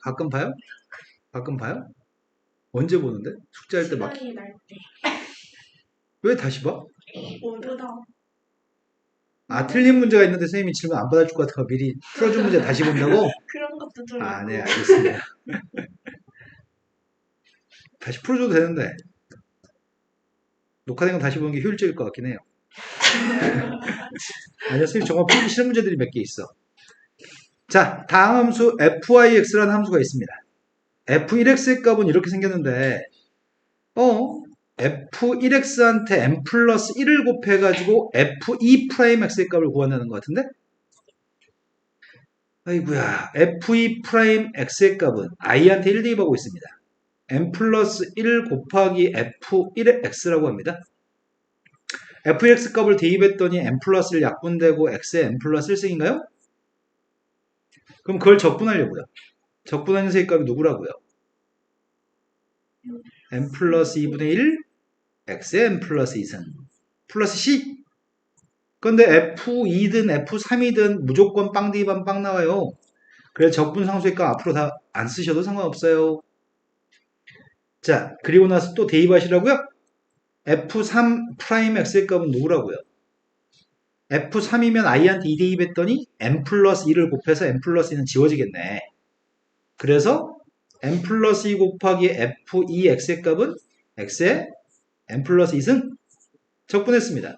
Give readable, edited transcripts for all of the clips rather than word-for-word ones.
가끔 봐요? 가끔 봐요? 언제 보는데? 숙제할 때 막. 시간이 날 때. 왜 다시 봐? 모르다. 아, 틀린 문제가 있는데 선생님이 질문 안 받아줄 것 같아서 미리 풀어준 문제 다시 본다고? 그런 것도 좀 아, 있고. 네, 알겠습니다. 다시 풀어줘도 되는데. 녹화된 건 다시 보는 게 효율적일 것 같긴 해요. 아니야, 선생님 정말 풀기 싫은 문제들이 몇 개 있어. 자, 다음 함수 fyx라는 함수가 있습니다. f1x의 값은 이렇게 생겼는데 f1x한테 n 플러스 1을 곱해가지고 f2'x의 값을 구한다는 것 같은데? 아이구야, f2'x의 값은 i한테 1 대입하고 있습니다. n 플러스 1 곱하기 f1x라고 합니다. fx 값을 대입했더니 n 플러스 1 약분되고 x에 n 플러스 1승인가요? 그럼 그걸 적분하려고요. 적분하는 셈의 값이 누구라고요? n 플러스 2분의 1 x에 n 플러스 2승 플러스 c. 근데 F2든 F3이든 무조건 빵 대입하면 빵 나와요. 그래서 적분상수의 값 앞으로 다 안 쓰셔도 상관없어요. 자, 그리고 나서 또 대입하시라고요? F3'X의 값은 누구라고요? F3이면 i한테 2 대입했더니 n 플러스 2를 곱해서 n 플러스 2는 지워지겠네. 그래서 n 플러스 2 곱하기 F2X의 값은 X에 n 플러스 2승 적분했습니다.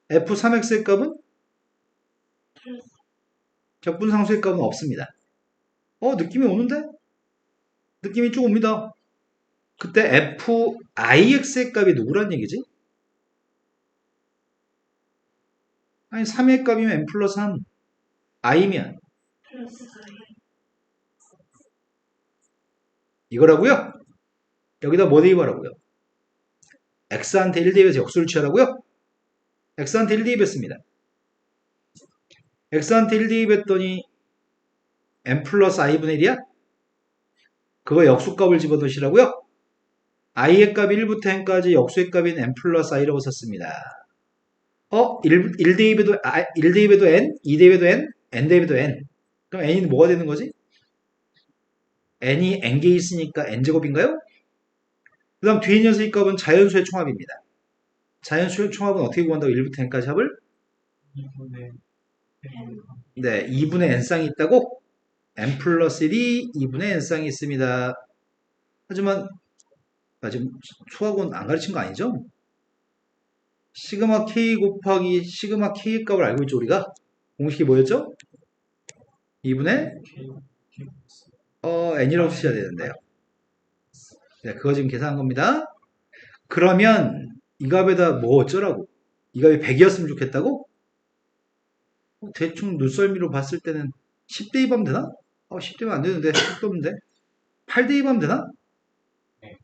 F3X의 값은 적분상수의 값은 없습니다. 느낌이 오는데? 느낌이 쭉 옵니다. 그때 FIX의 값이 누구란 얘기지? 아니 3의 값이면 n 플러스 3 i면 이거라고요? 여기다 뭐 대입하라고요? x한테 1 대입해서 역수를 취하라고요? x한테 1 대입했습니다. x한테 1 대입했더니 n 플러스 i분의 1이야? 그거 역수값을 집어넣으시라고요? i의 값이 1부터 n까지 역수의 값인 n 플러스 i라고 썼습니다. 1 대입에도, 1 대입에도 n, 2 대입에도 n, n 대입에도 n. 그럼 n이 뭐가 되는 거지? n이 n개 있으니까 n제곱인가요? 그 다음 뒤에 녀석의 값은 자연수의 총합입니다. 자연수의 총합은 어떻게 구한다고 1부터 n까지 합을? 2분의 네, 2분의 n쌍이 있다고? n 플러스 1이 2분의 n쌍이 있습니다. 하지만 지금 수학은 안 가르친 거 아니죠? 시그마 k 곱하기 시그마 k의 값을 알고 있죠 우리가? 공식이 뭐였죠? 2분의 n이라고 쓰셔야 되는데요. 네, 그거 지금 계산한 겁니다. 그러면 이 값에다 뭐 어쩌라고? 이 값이 100이었으면 좋겠다고? 대충 눈썰미로 봤을 때는 10 대입하면 되나? 10 대입하면 안 되는데 10도 없는데 8 대입하면 되나? 네.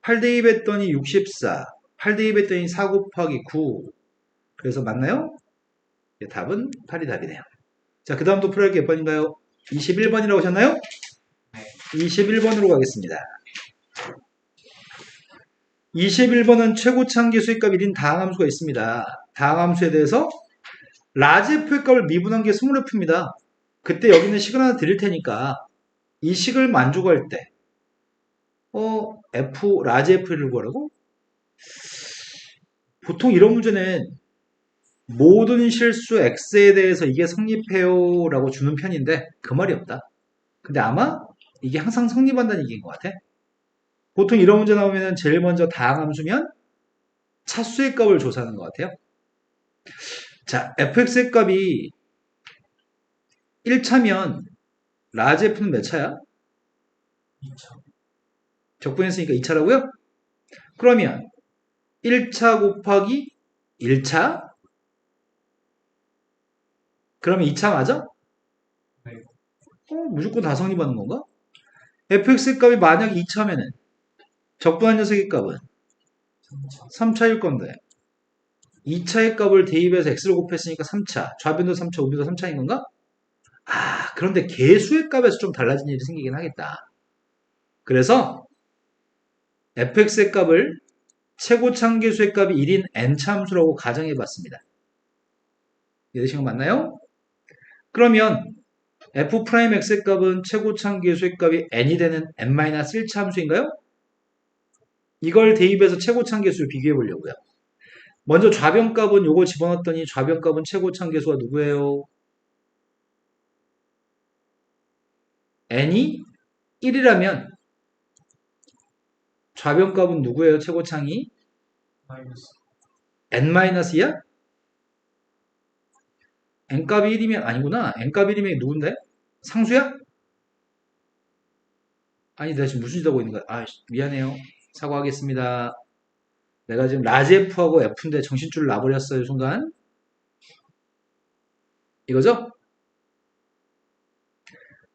8 대입했더니 64 8 대입했더니 4 곱하기 9 그래서 맞나요? 답은 8이 답이네요. 자, 그 다음도 풀어야 할 게 몇 번인가요? 21번이라고 하셨나요? 네. 21번으로 가겠습니다. 21번은 최고차항계수의 값 1인 다항함수가 있습니다. 다항함수에 대해서 라지 F의 값을 미분한 게 스몰 F입니다. 그때 여기는 식을 하나 드릴 테니까 이 식을 만족할 때 F, 라지 F를 구하라고? 보통 이런 문제는 모든 실수 X에 대해서 이게 성립해요 라고 주는 편인데 그 말이 없다. 근데 아마 이게 항상 성립한다는 얘기인 것 같아. 보통 이런 문제 나오면 제일 먼저 다항함수면 차수의 값을 조사하는 것 같아요. 자, fx의 값이 1차면 라지 f는 몇 차야? 2차. 적분했으니까 2차라고요? 그러면 1차 곱하기 1차? 그러면 2차 맞아? 네. 무조건 다 성립하는 건가? fx의 값이 만약 2차면은 적분한 녀석의 값은 3차. 3차일 건데 2차의 값을 대입해서 x를 곱했으니까 3차, 좌변도 3차, 우변도 3차인 건가? 그런데 개수의 값에서 좀 달라진 일이 생기긴 하겠다. 그래서 fx의 값을 최고차항계수의 값이 1인 n차함수라고 가정해 봤습니다. 이해되신 거 맞나요? 그러면 f'x의 값은 최고참 계수의 값이 n이 되는 n-1차 함수인가요? 이걸 대입해서 최고참 계수를 비교해 보려고요. 먼저 좌변값은 요거 집어넣었더니 좌변값은 최고참 계수가 누구예요? n이 1이라면 좌변값은 누구예요? 최고창이? 마이너스. n-2야? n값이 1이면 아니구나. n값이 1이면 누군데? 상수야? 아니 내가 지금 무슨 짓 하고 있는 거야? 아 미안해요. 사과하겠습니다. 내가 지금 라지 F하고 F인데 정신줄 놔버렸어요 순간. 이거죠?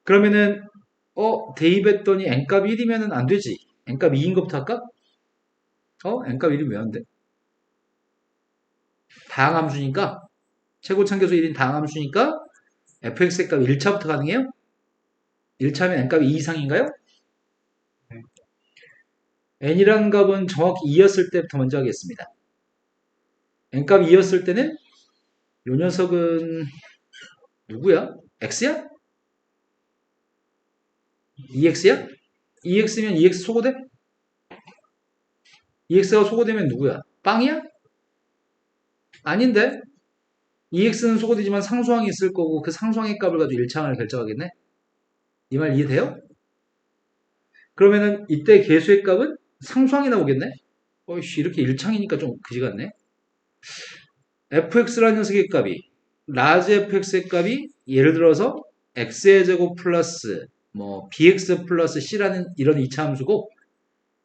그러면은 대입했더니 n값 1이면은 안 되지. n값 2인 것부터 할까? n값 1이면 왜 안 돼? 다항함수니까 최고참계수 1인 다항함수니까 fx의 값 1차부터 가능해요? 1차면 n값이 2 이상인가요? 네. n이라는 값은 정확히 2였을 때부터 먼저 하겠습니다. n값이 2였을 때는 요 녀석은 누구야? x야? 2x야? 2x면 2x 소거돼? 2x가 소거되면 누구야? 빵이야? 아닌데? 2x는 소거되지만 상수항이 있을 거고 그 상수항의 값을 가지고 1차항을 결정하겠네? 이 말 이해돼요? 그러면은 이때 계수의 값은 상수항이 나오겠네? 어이씨 이렇게 1창이니까 좀 그지 같네? fx라는 녀석의 값이 라지 fx의 값이 예를 들어서 x의 제곱 플러스 뭐 bx 플러스 c라는 이런 2차 함수고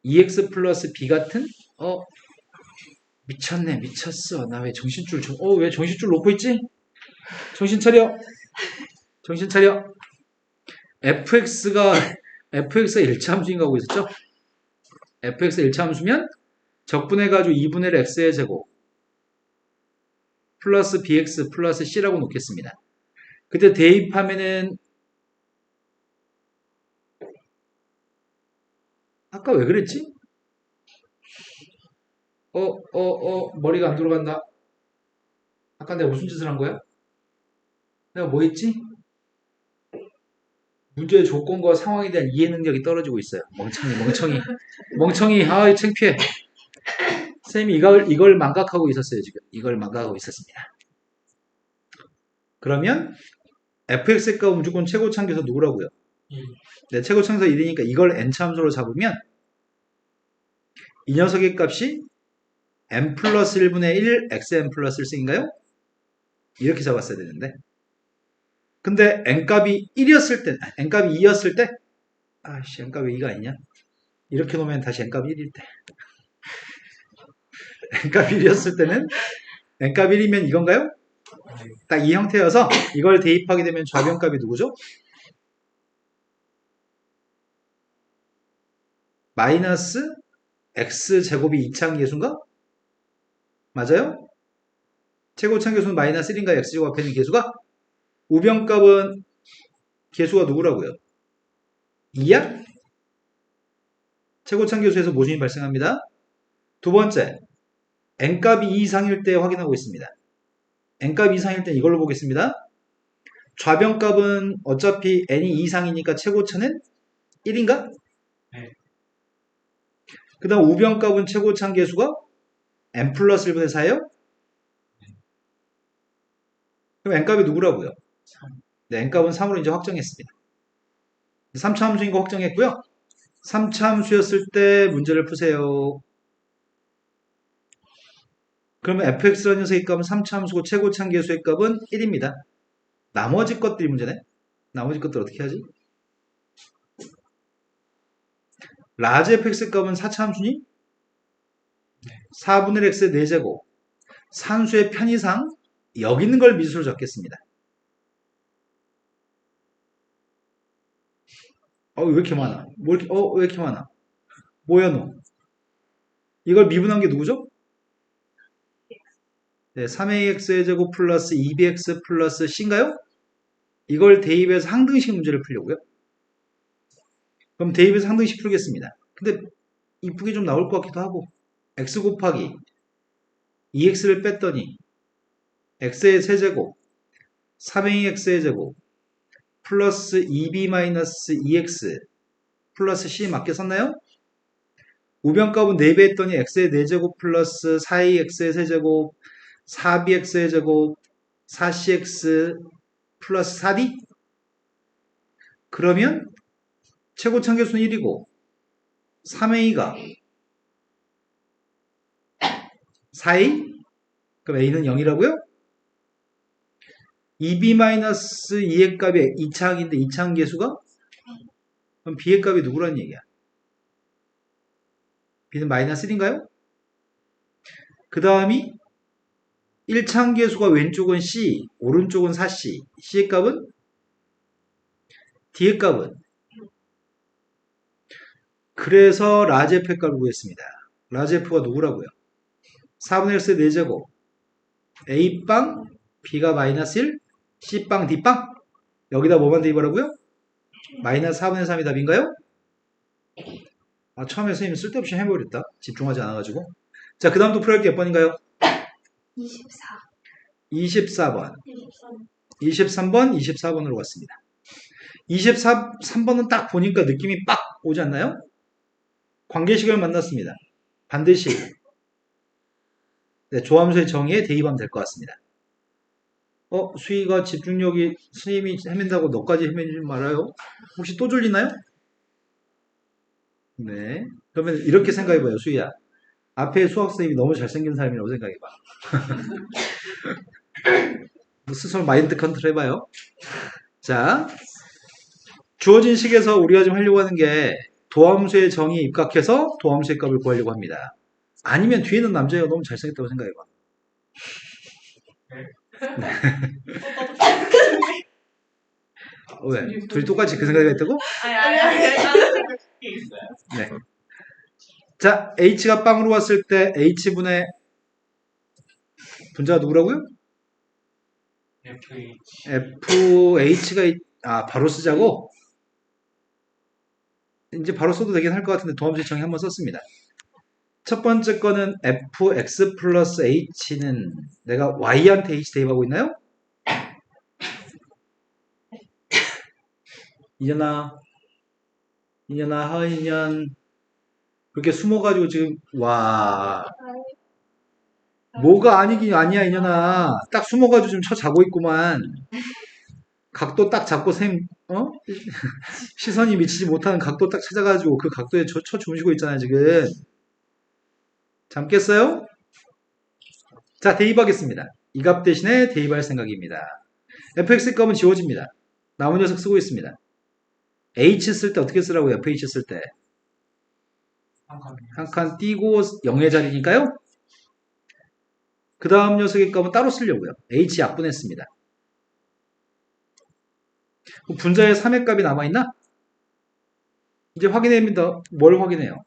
2x 플러스 b 같은 미쳤네 미쳤어 나 왜 정신줄 왜 정신줄 놓고 있지? 정신 차려 정신 차려 fx가 1차 함수인가 하고 있었죠? fx가 1차 함수면 적분해가지고 2분의 1 x의 제곱 플러스 bx 플러스 c라고 놓겠습니다. 그때 대입하면은 아까 왜 그랬지? 머리가 안 돌아간다. 아까 내가 무슨 짓을 한 거야? 내가 뭐 했지? 문제의 조건과 상황에 대한 이해 능력이 떨어지고 있어요. 멍청이. 아, 창피해. 선생님이 이걸 망각하고 있었어요, 지금. 이걸 망각하고 있었습니다. 그러면 fx의 값은 무조건 최고참계수 누구라고요? 네, 최고참계수 1이니까 이걸 n참수로 잡으면 이 녀석의 값이 n 플러스 1분의 1 xn 플러스 1승인가요? 이렇게 잡았어야 되는데 근데 n값이 1이었을 때 n값이 2였을 때 아씨 n값이 2가 아니냐? 이렇게 놓으면 다시 n값이 1일 때 n값이 1이었을 때는 n값이 1이면 이건가요? 딱 이 형태여서 이걸 대입하게 되면 좌변값이 누구죠? 마이너스 x제곱이 2차항 계수인가? 맞아요? 최고차항 계수는 마이너스 1인가 x제곱 앞에 있는 계수가? 우변값은 계수가 누구라고요? 2야? 최고차항 계수에서 모순이 발생합니다. 두 번째, n값이 2 이상일 때 확인하고 있습니다. n값이 2 이상일 때 이걸로 보겠습니다. 좌변값은 어차피 n이 2 이상이니까 최고차는 1인가? 네. 그 다음 우변값은 최고차항 계수가 n 플러스 1분의 4예요? 그럼 n값이 누구라고요? 3. 네, n값은 3으로 이제 확정했습니다. 3차 함수인 거 확정했고요. 3차 함수였을 때 문제를 푸세요. 그러면 fx라는 녀석의 값은 3차 함수고 최고차항 계수의 값은 1입니다. 나머지 것들이 문제네? 나머지 것들 어떻게 하지? 라지 fx의 값은 4차 함수니? 4분의 1 x의 4제곱 산수의 편의상 여기 있는 걸 미수로 적겠습니다. 왜 이렇게 많아? 왜 이렇게 많아? 뭐야 너? 이걸 미분한 게 누구죠? 네, 3ax의 제곱 플러스 2bx 플러스 c인가요? 이걸 대입해서 항등식 문제를 풀려고요. 그럼 대입해서 항등식 풀겠습니다. 근데 이쁘게 좀 나올 것 같기도 하고 x 곱하기 2x를 뺐더니 x의 세제곱 3ax의 제곱 플러스 2b 마이너스 2x 플러스 c 맞게 썼나요? 우변값은 4배 했더니 x의 4제곱 플러스 4ax의 세제곱 4bx의 제곱 4cx 플러스 4d? 그러면 최고차계수는 1이고 3a가 4a? 그럼 a는 0이라고요? 2b-2의 값이 2차항인데 2차항 계수가? 그럼 b의 값이 누구라는 얘기야? b는 마이너스 1인가요? 그 다음이 1차항 계수가 왼쪽은 c, 오른쪽은 4c. c의 값은? d의 값은? 그래서 라지 f의 값을 구했습니다. 라지 f가 누구라고요? 4분의 1의 4제곱 a빵 b가 마이너스 1 c빵 d빵 여기다 뭐만 대입하라고요? 마이너스 4분의 3이 답인가요? 아, 처음에 선생님 쓸데없이 해버렸다. 집중하지 않아가지고. 자, 그 다음 또 풀어할 게 몇 번인가요? 24. 24번 23. 23번 24번으로 갔습니다. 23번은 딱 보니까 느낌이 빡 오지 않나요? 관계식을 만났습니다. 반드시 네, 조함수의 정의에 대입하면 될 것 같습니다. 수희가 집중력이 선생님이 헤맨다고 너까지 헤매지 말아요. 혹시 또 졸리나요? 네. 그러면 이렇게 생각해봐요, 수희야. 앞에 수학 선생님이 너무 잘생긴 사람이라고 생각해봐. 뭐 스스로 마인드 컨트롤 해봐요. 자, 주어진 식에서 우리가 지금 하려고 하는 게 도함수의 정의 입각해서 도함수의 값을 구하려고 합니다. 아니면 뒤에 있는 남자애가 너무 잘생겼다고 생각해봐. 왜? 둘이 똑같이 그 생각이 했다고? 아니. 게 있어요? 네. 자, h가 빵으로 왔을 때 h분의 분자가 누구라고요? fh가 바로 쓰자고? 이제 바로 써도 되긴 할 것 같은데 도함수의 정의 한번 썼습니다. 첫 번째 거는 fx 플러스 h는 내가 y한테 h 대입하고 있나요? 이년아 하인년 그렇게 숨어가지고 지금 와 뭐가 아니긴 아니야 이년아 딱 숨어가지고 지금 자고 있구만. 각도 딱 잡고 시선이 미치지 못하는 각도 딱 찾아가지고 그 각도에 쳐 주무시고 있잖아요 지금. 잠깼어요? 자, 대입하겠습니다. 이 값 대신에 대입할 생각입니다. fx 값은 지워집니다. 나머지 녀석 쓰고 있습니다. h 쓸 때 어떻게 쓰라고요? fh 쓸 때 한 칸 띄고 0의 자리니까요. 그 다음 녀석의 값은 따로 쓰려고요. h 약분했습니다. 분자에 3의 값이 남아있나? 이제 확인해봅니다. 뭘 확인해요?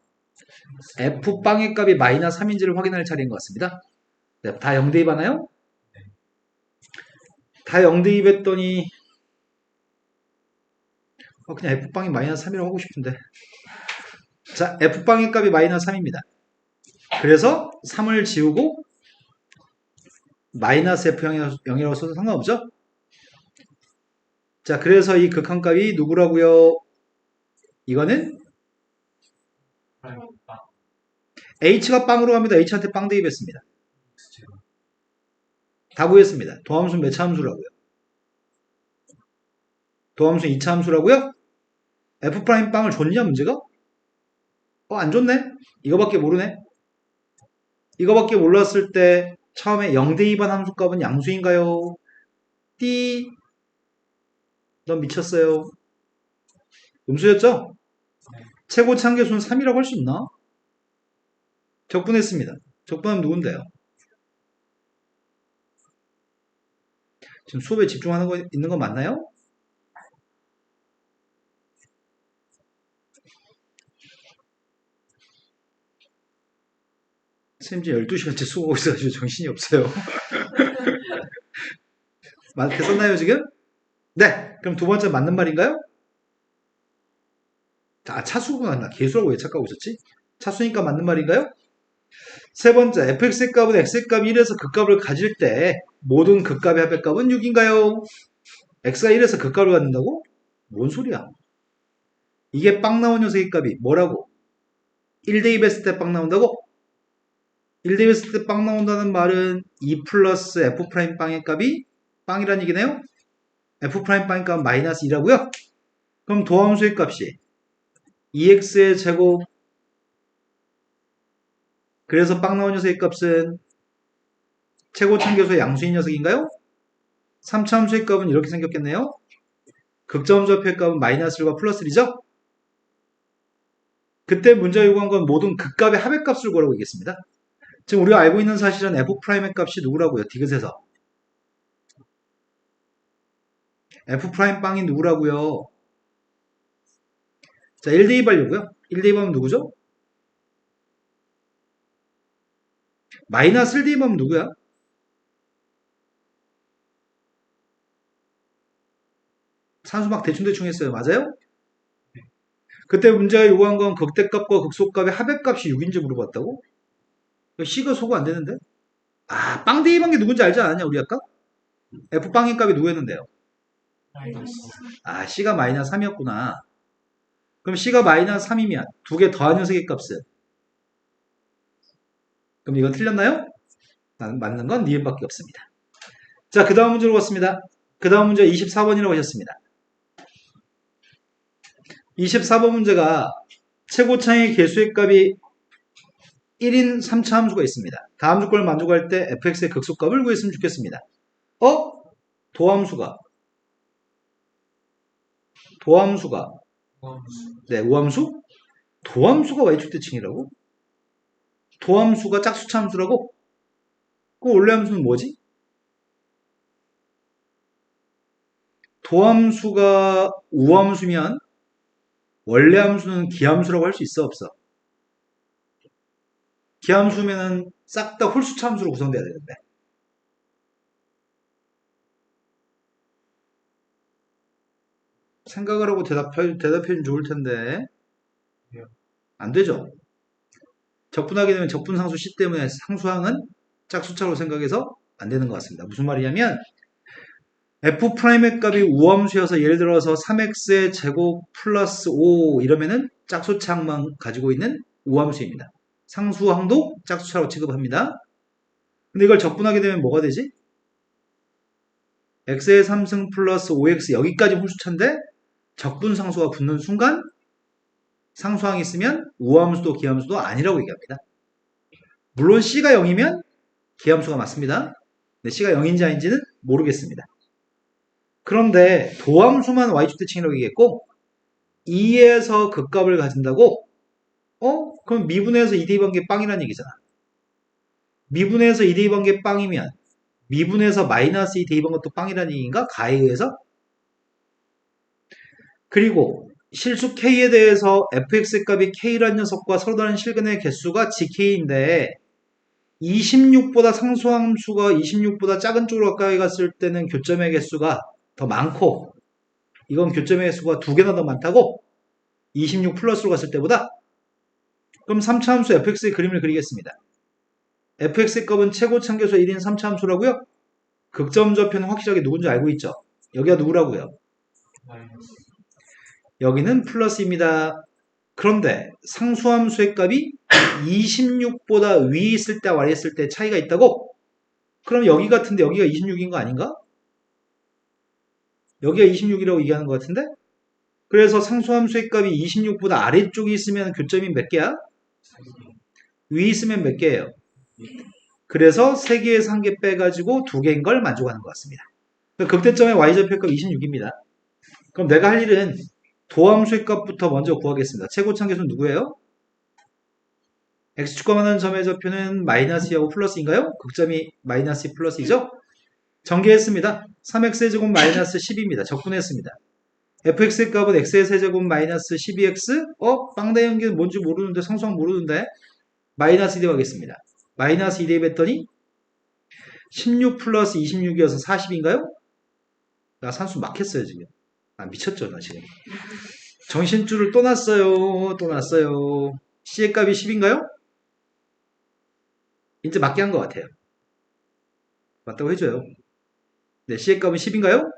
f빵의 값이 마이너스 3인지를 확인할 차례인 것 같습니다. 네, 다 0대입하나요? 다 0대입했더니 그냥 f빵이 마이너스 3이라고 하고 싶은데. 자, f빵의 값이 마이너스 3입니다. 그래서 3을 지우고 마이너스 f0이라고 써도 상관없죠? 자, 그래서 이 극한값이 누구라고요? 이거는 h가 빵으로 갑니다. h한테 빵 대입했습니다. 다 구했습니다. 도함수는 몇 차 함수라고요? 도함수는 2차 함수라고요? f' 빵을 줬냐 문제가? 안 줬네? 이거밖에 모르네? 이거밖에 몰랐을 때 처음에 0대입한 함수값은 양수인가요? 띠. 넌 미쳤어요. 음수였죠? 최고 참계수는 3이라고 할 수 있나? 적분했습니다. 적분하면 누군데요? 지금 수업에 집중하는 거 있는 거 맞나요? 선생님 지금 12시간째 수업하고 있어가지고 정신이 없어요. 됐었나요 지금? 네. 그럼 두 번째 맞는 말인가요? 차수구나. 나 개수라고 왜 착각하고 있었지? 차수니까 맞는 말인가요? 세 번째, fx의 값은 x의 값이 1에서 그 값을 가질 때 모든 극값의 합의 값은 6인가요? x가 1에서 그 값을 갖는다고? 뭔 소리야? 이게 빵 나온 녀석의 값이 뭐라고? 1대2 했을 때 빵 나온다고? 1대2 했을 때 빵 나온다는 말은 2 플러스 f 프라임 빵의 값이 빵이란 얘기네요? f 프라임 빵의 값은 마이너스 2라고요? 그럼 도함수의 값이 2x의 제곱, 그래서 빵 나온 녀석의 값은 최고참계수의 양수인 녀석인가요? 3차함수의 값은 이렇게 생겼겠네요? 극점좌표의 값은 마이너스 1과 플러스 1이죠? 그때 문제가 요구한 건 모든 극값의 합의값을 구하라고 얘기했습니다. 지금 우리가 알고 있는 사실은 f'의 값이 누구라고요? 디귿에서. f'빵이 누구라고요? 자, 1대2 하려고요. 1대2 하면 누구죠? 마이너스 1대2 하면 누구야? 산수 막 대충대충 했어요. 맞아요? 그때 문제가 요구한 건 극대값과 극소값의 합의값이 6인지 물어봤다고? C가 소거 안 되는데? 아, 빵 대입한 게 누군지 알지 않았냐, 우리 아까? F빵의 값이 누구였는데요? 마이너스. 아, C가 마이너스 3이었구나. 그럼 C가 마이너스 3이면 두 개 더한 녀석의 값은? 그럼 이건 틀렸나요? 맞는 건 니은밖에 없습니다. 자, 그 다음 문제로 갔습니다. 그 다음 문제 24번이라고 하셨습니다. 24번 문제가 최고차의 개수의 값이 1인 3차 함수가 있습니다. 다음 조건을 만족할 때 fx의 극소값을 구했으면 좋겠습니다. 도함수가 도함수. 네, 우함수? 도함수가 y축 대칭이라고? 도함수가 짝수차 함수라고? 그 원래 함수는 뭐지? 도함수가 우함수면 원래 함수는 기함수라고 할 수 있어 없어? 기함수면은 싹 다 홀수차 함수로 구성돼야 되는데. 생각을 하고 대답해주면 좋을 텐데. 안 되죠? 적분하게 되면 적분상수 C 때문에 상수항은 짝수차로 생각해서 안 되는 것 같습니다. 무슨 말이냐면 f'의 값이 우함수여서 예를 들어서 3x의 제곱 플러스 5 이러면은 짝수차항만 가지고 있는 우함수입니다. 상수항도 짝수차로 취급합니다. 근데 이걸 적분하게 되면 뭐가 되지? x의 3승 플러스 5x 여기까지 홀수차인데 적분상수가 붙는 순간 상수항이 있으면 우함수도 기함수도 아니라고 얘기합니다. 물론 C가 0이면 기함수가 맞습니다. 근데 C가 0인지 아닌지는 모르겠습니다. 그런데 도함수만 y축 대칭이라고 얘기했고 2에서 극값을 가진다고? 그럼 미분에서 2대입한 게 빵이라는 얘기잖아. 미분에서 2대입한 게 빵이면 미분에서 마이너스 2 대입한 것도 빵이라는 얘기인가? 가에 의해서? 그리고 실수 K에 대해서 fx 값이 K라는 녀석과 서로 다른 실근의 개수가 GK인데 26보다 상수함수가 26보다 작은 쪽으로 가까이 갔을 때는 교점의 개수가 더 많고 이건 교점의 개수가 2개나 더 많다고? 26 플러스로 갔을 때보다? 그럼 3차 함수 fx의 그림을 그리겠습니다. fx의 값은 최고 참계수 1인 3차 함수라고요? 극점 좌표는 확실하게 누군지 알고 있죠? 여기가 누구라고요? 마이너스. 여기는 플러스입니다. 그런데 상수함수의 값이 26보다 위에 있을 때와 아래 있을 때 차이가 있다고? 그럼 여기 같은데 여기가 26인 거 아닌가? 여기가 26이라고 얘기하는 것 같은데? 그래서 상수함수의 값이 26보다 아래쪽에 있으면 교점이 몇 개야? 위에 있으면 몇 개예요? 그래서 3개에서 1개 빼가지고 2개인 걸 만족하는 것 같습니다. 극대점의 y좌표값 26입니다. 그럼 내가 할 일은 도함수의 값부터 먼저 구하겠습니다. 최고참계수는 누구예요? x축과 만나는 점의 좌표는 마이너스 2하고 플러스인가요? 극점이 마이너스 2 플러스이죠? 전개했습니다. 3x의 제곱 마이너스 10입니다. 적분했습니다. fx의 값은 x의 세제곱 마이너스 12x? 빵 대는 게 뭔지 모르는데 상수항 모르는데 마이너스 2 대하겠습니다. 마이너스 2 대입했더니 16 플러스 26이어서 40인가요? 나 산수 막혔어요 지금. 미쳤죠 나 지금. 정신줄을 또 놨어요. 또 놨어요. C의 값이 10인가요? 이제 맞게 한 것 같아요. 맞다고 해줘요. 네, C의 값은 10인가요?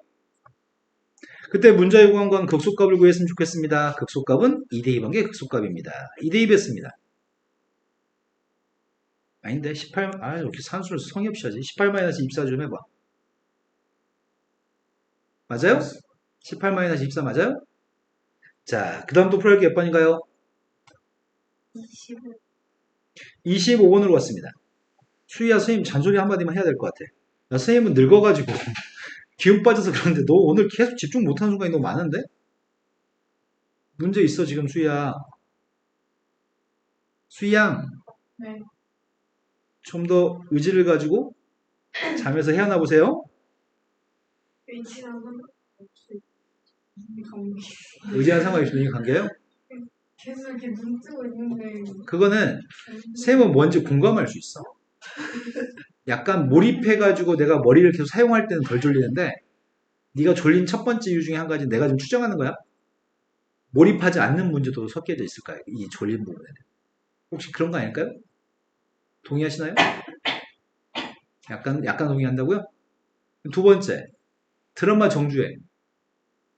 그때 문자 요구한 건 극소값을 구했으면 좋겠습니다. 극소값은 2대2 번개 극소값입니다. 2대2 뺐습니다. 아닌데 18, 이렇게 산수를 성의 없이 하지. 18-24 좀 해봐. 맞아요? 18-24 맞아요? 자, 그 다음 또 풀어야 몇 번인가요? 25. 25번으로 왔습니다. 수희야, 선생님 잔소리 한마디만 해야 될 것 같아. 나 선생님은 늙어가지고 기운 빠져서 그런데 너 오늘 계속 집중 못하는 순간이 너무 많은데? 문제 있어 지금 수희야. 수희양 네. 좀 더 의지를 가지고 잠에서 헤어나 보세요. 위치가 상관없이 의지한 상황이 있는 관계예요. 계속 이렇게 눈 뜨고 있는데 그거는 쌤은 뭔지 공감할 수 있어. 약간 몰입해가지고 내가 머리를 계속 사용할 때는 덜 졸리는데 네가 졸린 첫 번째 이유 중에 한 가지 내가 지금 추정하는 거야. 몰입하지 않는 문제도 섞여져 있을 거야. 이 졸린 부분에는. 혹시 그런 거 아닐까요? 동의하시나요? 약간 동의한다고요? 두 번째, 드라마 정주행.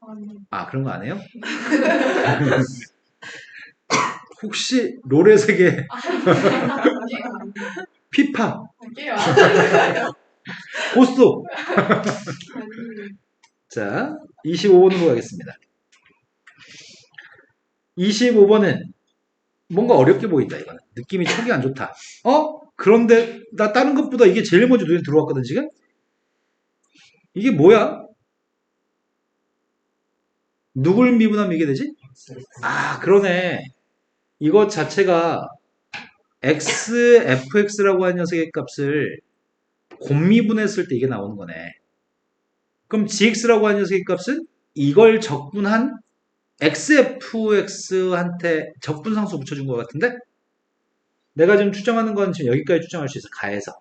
아니 아, 그런 거 안 해요? 혹시 롤의 세계 피파, 게요. 고스톱. 자, 25번으로 가겠습니다. 25번은 뭔가 어렵게 보인다, 이거는. 느낌이 촉이 안 좋다. 그런데 나 다른 것보다 이게 제일 먼저 눈에 들어왔거든, 지금? 이게 뭐야? 누굴 미분하면 이게 되지? 아, 그러네. 이것 자체가 fx라고 하는 녀석의 값을 곱미분했을 때 이게 나오는 거네. 그럼 gx라고 하는 녀석의 값은 이걸 적분한 xfx한테 적분상수 붙여준 것 같은데? 내가 지금 추정하는 건 지금 여기까지 추정할 수 있어. 가해서.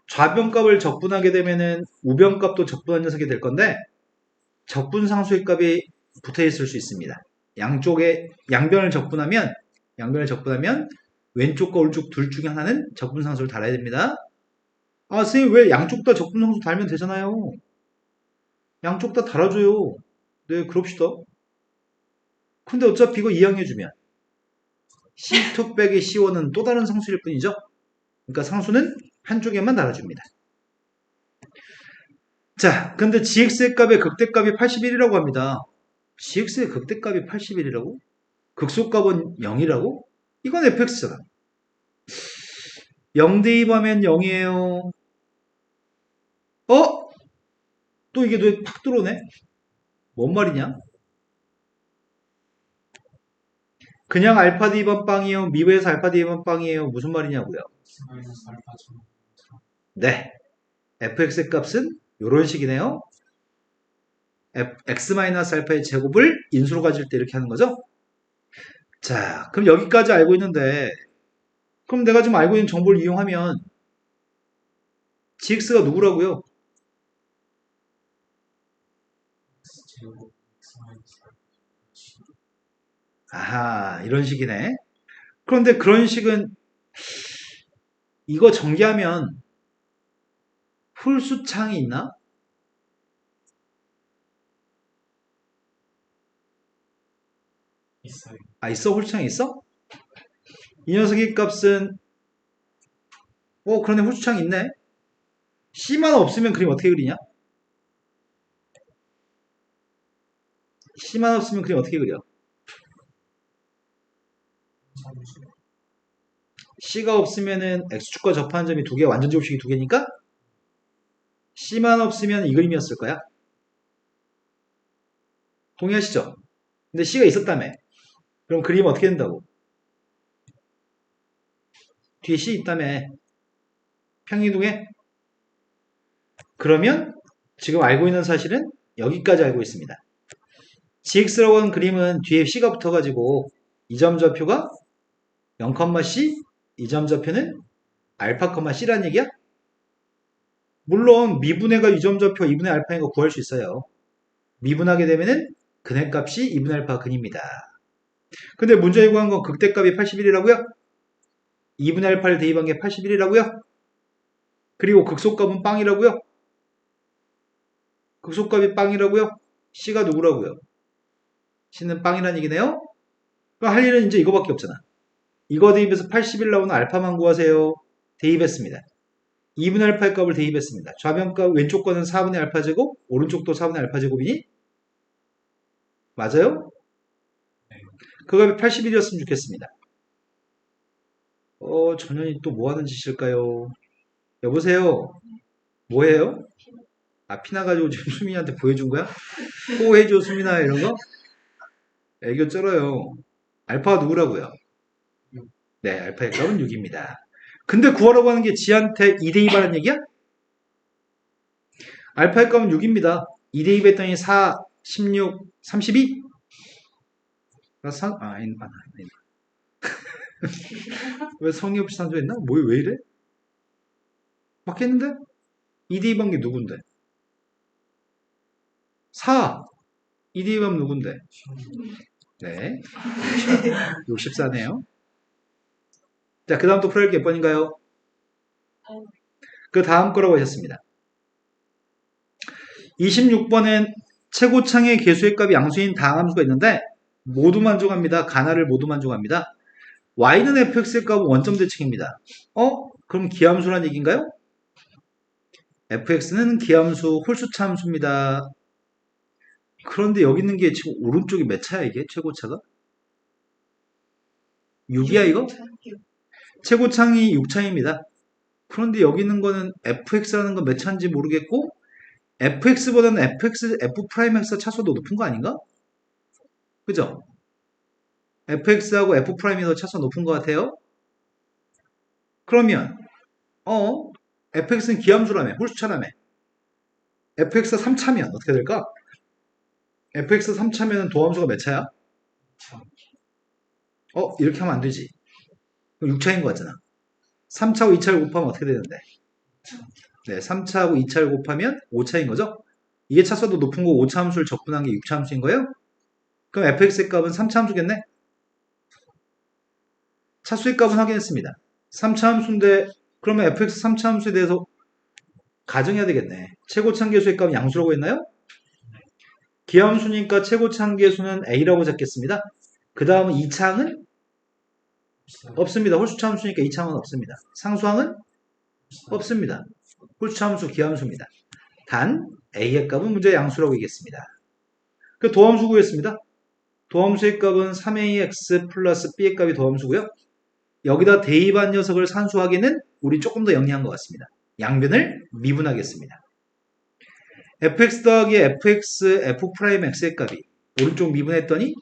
좌변값을 적분하게 되면은 우변값도 적분한 녀석이 될 건데 적분상수의 값이 붙어 있을 수 있습니다. 양쪽에 양변을 적분하면 왼쪽과 오른쪽 둘 중에 하나는 적분상수를 달아야 됩니다. 아, 선생님 왜 양쪽 다 적분상수 달면 되잖아요. 양쪽 다 달아줘요. 네, 그럽시다. 근데 어차피 이거 이항해주면 C2 빼기 C1은 또 다른 상수일 뿐이죠. 그러니까 상수는 한쪽에만 달아줍니다. 자, 근데 gx의 값의 극대값이 81이라고 합니다. gx의 극대값이 81이라고? 극소값은 0이라고? 이건 fx잖아. 0 대입하면 0이에요. 또 이게 팍 들어오네? 뭔 말이냐? 그냥 알파 대입한 빵이에요? 미분에서 알파 대입한 빵이에요? 무슨 말이냐고요? 마이너스 알파 점. 네. fx의 값은 이런 식이네요. x-알파의 제곱을 인수로 가질 때 이렇게 하는 거죠? 자, 그럼 여기까지 알고 있는데 그럼 내가 지금 알고 있는 정보를 이용하면 gx가 누구라고요? 제곱 x 마이너스 알파. 아하, 이런 식이네. 그런데 그런 식은 이거 전개하면 홀수창이 있나? 있어요. 아, 있어? 홀수창이 있어? 이 녀석의 값은 그러네, 홀수창이 있네. C만 없으면 그림 어떻게 그리냐? C만 없으면 그림 어떻게 그려? 잠시. C가 없으면은 X축과 접하는 점이 두 개, 완전 제곱식이 두 개니까 C만 없으면 이 그림이었을 거야. 동의하시죠? 근데 C가 있었다며. 그럼 그림 어떻게 된다고? 뒤에 C 있다며. 평행이동해? 그러면 지금 알고 있는 사실은 여기까지 알고 있습니다. gx라고 하는 그림은 뒤에 C가 붙어가지고 이 점 좌표가 0,C, 이 점 좌표는 알파, C라는 얘기야? 물론 미분해가 이 점 좌표 2분의 알파인 거 구할 수 있어요. 미분하게 되면은 근해값이 2분의 알파 근입니다. 근데 문제에 구한 건 극대값이 81이라고요? 2분의 알파를 대입한 게 81이라고요? 그리고 극소값은 빵이라고요? 극소값이 빵이라고요? C가 누구라고요? C는 빵이란 얘기네요? 그럼 할 일은 이제 이거밖에 없잖아. 이거 대입해서 80일 나오는 알파만 구하세요. 대입했습니다. 2분의 알파의 값을 대입했습니다. 좌변값 왼쪽 거는 4분의 알파 제곱, 오른쪽도 4분의 알파 제곱이니? 맞아요? 그 값이 81이었으면 좋겠습니다. 전현이 또 뭐 하는 짓일까요? 여보세요? 뭐해요? 아, 피나가지고 지금 수민이한테 보여준 거야? 호 해줘, 수민아, 이런 거? 애교 쩔어요. 알파가 누구라고요? 네, 알파의 값은 6입니다. 근데 구하라고 하는 게 지한테 2대2하는 얘기야? 알파의 값은 6입니다. 2대2 했더니 4, 16, 32? 아니다. 왜 성의 없이 산소했나? 왜 이래? 맞겠는데? 2대2 한 게 누군데? 4. 2대2 하면 누군데? 네. 64네요. 자, 그 다음 또 풀어야 할 게 몇 번인가요? 그 다음 거라고 하셨습니다. 26번엔 최고창의 개수의 값이 양수인 다함수가 있는데 모두 만족합니다. 가나를 모두 만족합니다. y는 fx의 값은 원점 대칭입니다. 그럼 기함수란 얘기인가요? fx는 기함수 홀수차 함수입니다. 그런데 여기 있는 게 지금 오른쪽이 몇 차야 이게? 최고차가? 6이야 이거? 최고창이 6차입니다. 그런데 여기 있는 거는 fx라는 건 몇 차인지 모르겠고 fx보다는 f'x가 차수가 더 높은 거 아닌가? 그죠? fx하고 f'이 더 차수가 높은 것 같아요. 그러면 fx는 기함수라며 홀수차라며 fx가 3차면 어떻게 될까? fx 3차면 도함수가 몇 차야? 이렇게 하면 안 되지. 그럼 6차인 것 같잖아. 3차하고 2차를 곱하면 어떻게 되는데? 네, 3차하고 2차를 곱하면 5차인 거죠? 이게 차수가 더 높은 거 5차 함수를 적분한 게 6차 함수인 거예요? 그럼 fx의 값은 3차 함수겠네? 차수의 값은 확인했습니다. 3차 함수인데 그러면 fx 3차 함수에 대해서 가정해야 되겠네. 최고차계수의 값은 양수라고 했나요? 기함수니까 최고차계수는 a라고 잡겠습니다. 그 다음은 2차항은? 없습니다. 홀수차 함수니까 2차항은 없습니다. 상수항은? 없습니다. 홀수차 함수, 기함수입니다. 단 a의 값은 문제 양수라고 얘기했습니다. 그 도함수 구했습니다. 도함수의 값은 3ax 플러스 b의 값이 도함수고요. 여기다 대입한 녀석을 산수하기는 우리 조금 더 영리한 것 같습니다. 양변을 미분하겠습니다. fx 더하기 fx f'x의 값이 오른쪽 미분했더니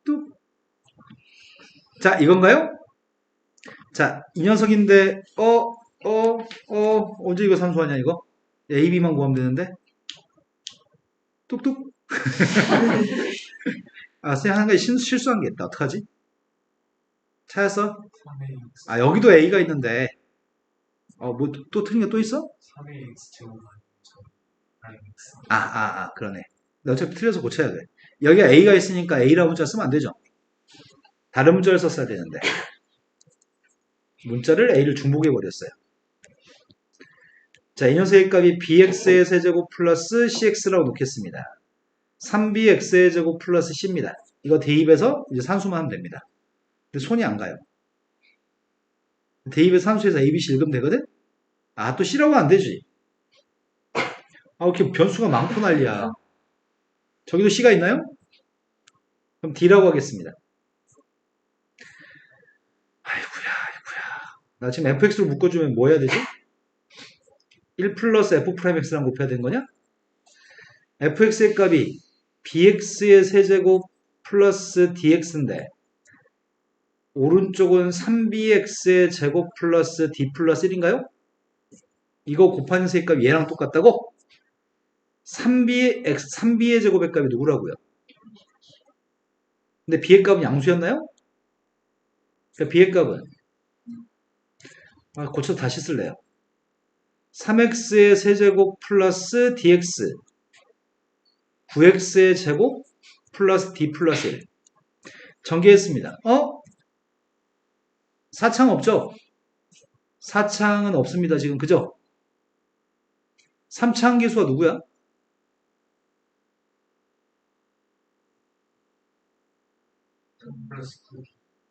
뚝. 자, 이건가요? 자, 이 녀석인데 언제 이거 산수하냐 이거? a, b만 구하면 되는데 뚝뚝. 선생님 한 가지 실수한 게 있다. 어떡하지? 찾았어? 3ax 여기도 a가 있는데 뭐 또 틀린 게 또 있어? 3ax 제곱 x 그러네. 근데 어차피 틀려서 고쳐야 돼. 여기가 a가 있으니까 a라는 문자 쓰면 안 되죠. 다른 문자를 썼어야 되는데 문자를 a를 중복해 버렸어요. 자, 이 녀석의 값이 bx의 세제곱 플러스 cx라고 놓겠습니다. 3bx의 제곱 플러스 c입니다. 이거 대입해서 이제 산수만 하면 됩니다. 근데 손이 안 가요. 대입의 산수에서 abc 읽으면 되거든? 또 c라고 안 되지. 이렇게 변수가 많고 난리야. 저기도 c가 있나요? 그럼 d라고 하겠습니다. 아이고야. 나 지금 fx로 묶어주면 뭐 해야 되지? 1 플러스 f'x랑 곱해야 되는 거냐? fx의 값이 bx의 세제곱 플러스 dx인데 오른쪽은 3bx의 제곱 플러스 d 플러스 1인가요? 이거 곱하는 세 값이 얘랑 똑같다고? 3b의 제곱의 값이 누구라고요? 근데 b의 값은 양수였나요? 그러니까 b의 값은 고쳐서 다시 쓸래요. 3x의 세제곱 플러스 dx 9x의 제곱 플러스 d 플러스 1 전개했습니다. 4창 없죠? 4창은 없습니다. 지금 그죠? 3창 계수가 누구야? 플러스 9.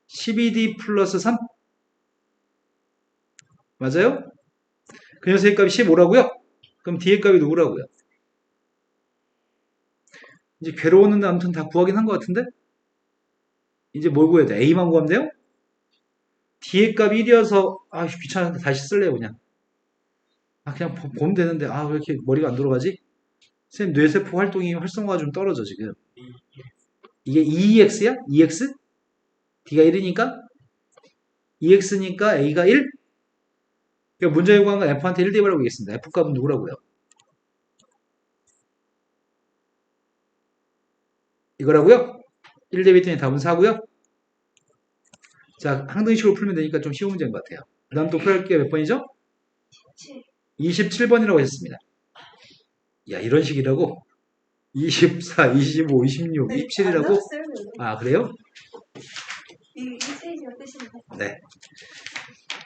12D 플러스 3? 맞아요? 그 녀석의 값이 15라고요? 그럼 D의 값이 누구라고요? 이제 괴로웠는데 아무튼 다 구하긴 한 것 같은데? 이제 뭘 구해야 돼? A만 구하면 돼요? D의 값 1이어서 귀찮아서 다시 쓸래요 그냥. 그냥 보면 되는데 왜 이렇게 머리가 안 돌아가지? 선생님 뇌세포 활동이 활성화가 좀 떨어져 지금. 이게 2EX야? 2X? D가 1이니까? 2X니까 A가 1? 그러니까 문제 요구한 건 F한테 1 대입하라고 얘기했습니다. F 값은 누구라고요? 이거라고요? 1 대입했더니 답은 4고요. 자, 항등식으로 풀면 되니까 좀 쉬운 문제인 것 같아요. 그 다음 또 풀할 게 몇 번이죠? 27번이라고 했습니다. 야, 이런 식이라고? 24, 25, 26, 27이라고? 그래요? 이 페이지가 끝인데. 네.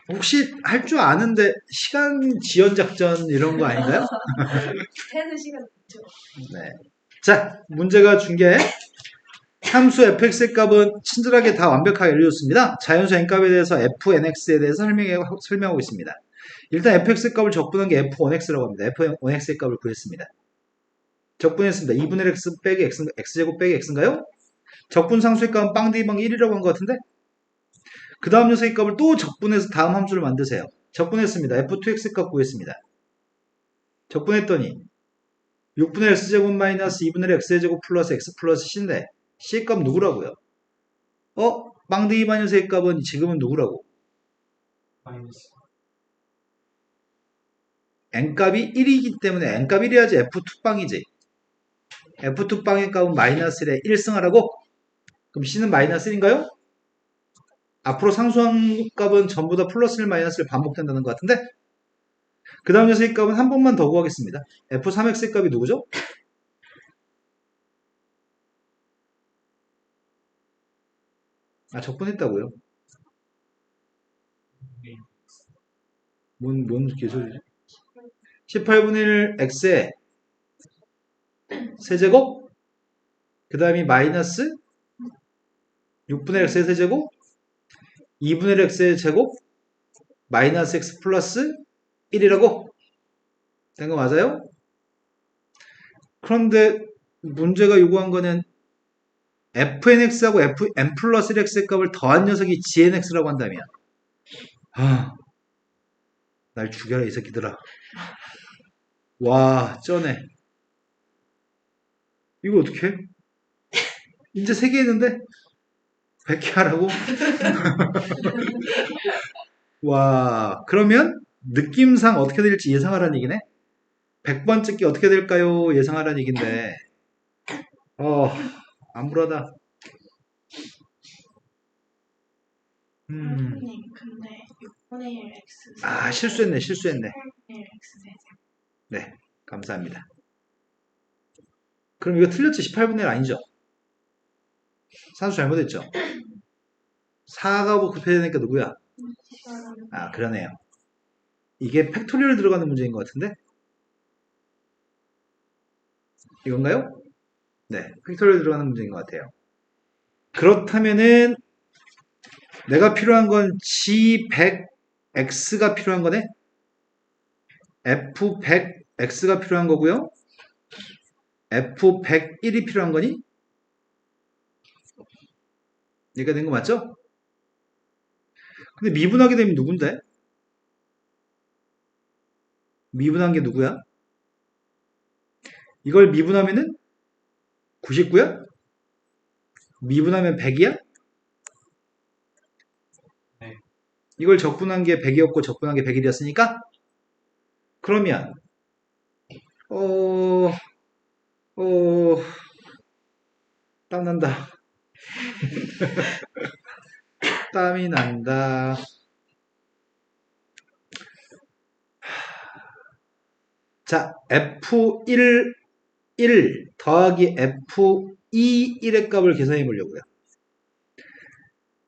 혹시 할 줄 아는데 시간 지연 작전 이런 거 아닌가요? 해는 시간 있죠. 네. 자, 문제가 준 게 함수 fx의 값은 친절하게 다 완벽하게 알려줬습니다. 자연수 n값에 대해서 fnx에 대해서 설명하고 있습니다. 일단 fx의 값을 적분한 게 f1x라고 합니다. f1x의 값을 구했습니다. 적분했습니다. 2분의 x 빼기 x제곱 빼기 x인가요? 적분 상수의 값은 빵 대입한 게 1이라고 한 것 같은데? 그 다음 녀석의 값을 또 적분해서 다음 함수를 만드세요. 적분했습니다. f2x 값 구했습니다. 적분했더니 6분의 x제곱 마이너스 2분의 x제곱 플러스 x 플러스 c인데 c의 값 누구라고요? 빵 대입한 녀석의 값은 지금은 누구라고? 마이너스. n값이 1이기 때문에 n값 1이야지 f2빵이지. f2빵의 값은 마이너스 1에 1승하라고? 그럼 c는 마이너스 1인가요? 앞으로 상수한 값은 전부 다 플러스 1 마이너스 1 반복된다는 것 같은데? 그 다음 녀석의 값은 한 번만 더 구하겠습니다. f3x의 값이 누구죠? 적분했다고요? 네. 뭔 개소리지? 18분의 1 x에 세제곱 그 다음이 마이너스 6분의 x의 세제곱 2분의 x의 제곱 마이너스 x 플러스 1이라고? 된 거 맞아요? 그런데 문제가 요구한 거는 fnx하고 fn 플러스 1x의 값을 더한 녀석이 gnx라고 한다면 날 죽여라 이 새끼들아. 와 쩌네. 이거 어떻게 해? 이제 3개 했는데 100개 하라고? 와 그러면 느낌상 어떻게 될지 예상하라는 얘기네. 100번째 게 어떻게 될까요? 예상하라는 얘기인데 암울하다. 선생님, 근데 6분의 1 x 실수했네. 6분의 1 x 세제곱. 네 감사합니다. 그럼 이거 틀렸지? 18분의 1 아니죠? 산수 잘못했죠? 4가 곱해야 되니까 누구야? 그러네요. 이게 팩토리얼 들어가는 문제인 것 같은데? 이건가요? 네, 팩토리얼 들어가는 문제인 것 같아요. 그렇다면은 내가 필요한 건 G100X가 필요한 거네? F100X가 필요한 거고요. F101이 필요한 거니? 얘가 된 거 맞죠? 근데 미분하게 되면 누군데? 미분한 게 누구야? 이걸 미분하면은 99야? 미분하면 100이야? 네. 이걸 적분한 게 100이었고 적분한 게 101이었으니까? 그러면 땀 난다. 땀이 난다. 자, F1, 1 더하기 F2, 1의 값을 계산해 보려고요.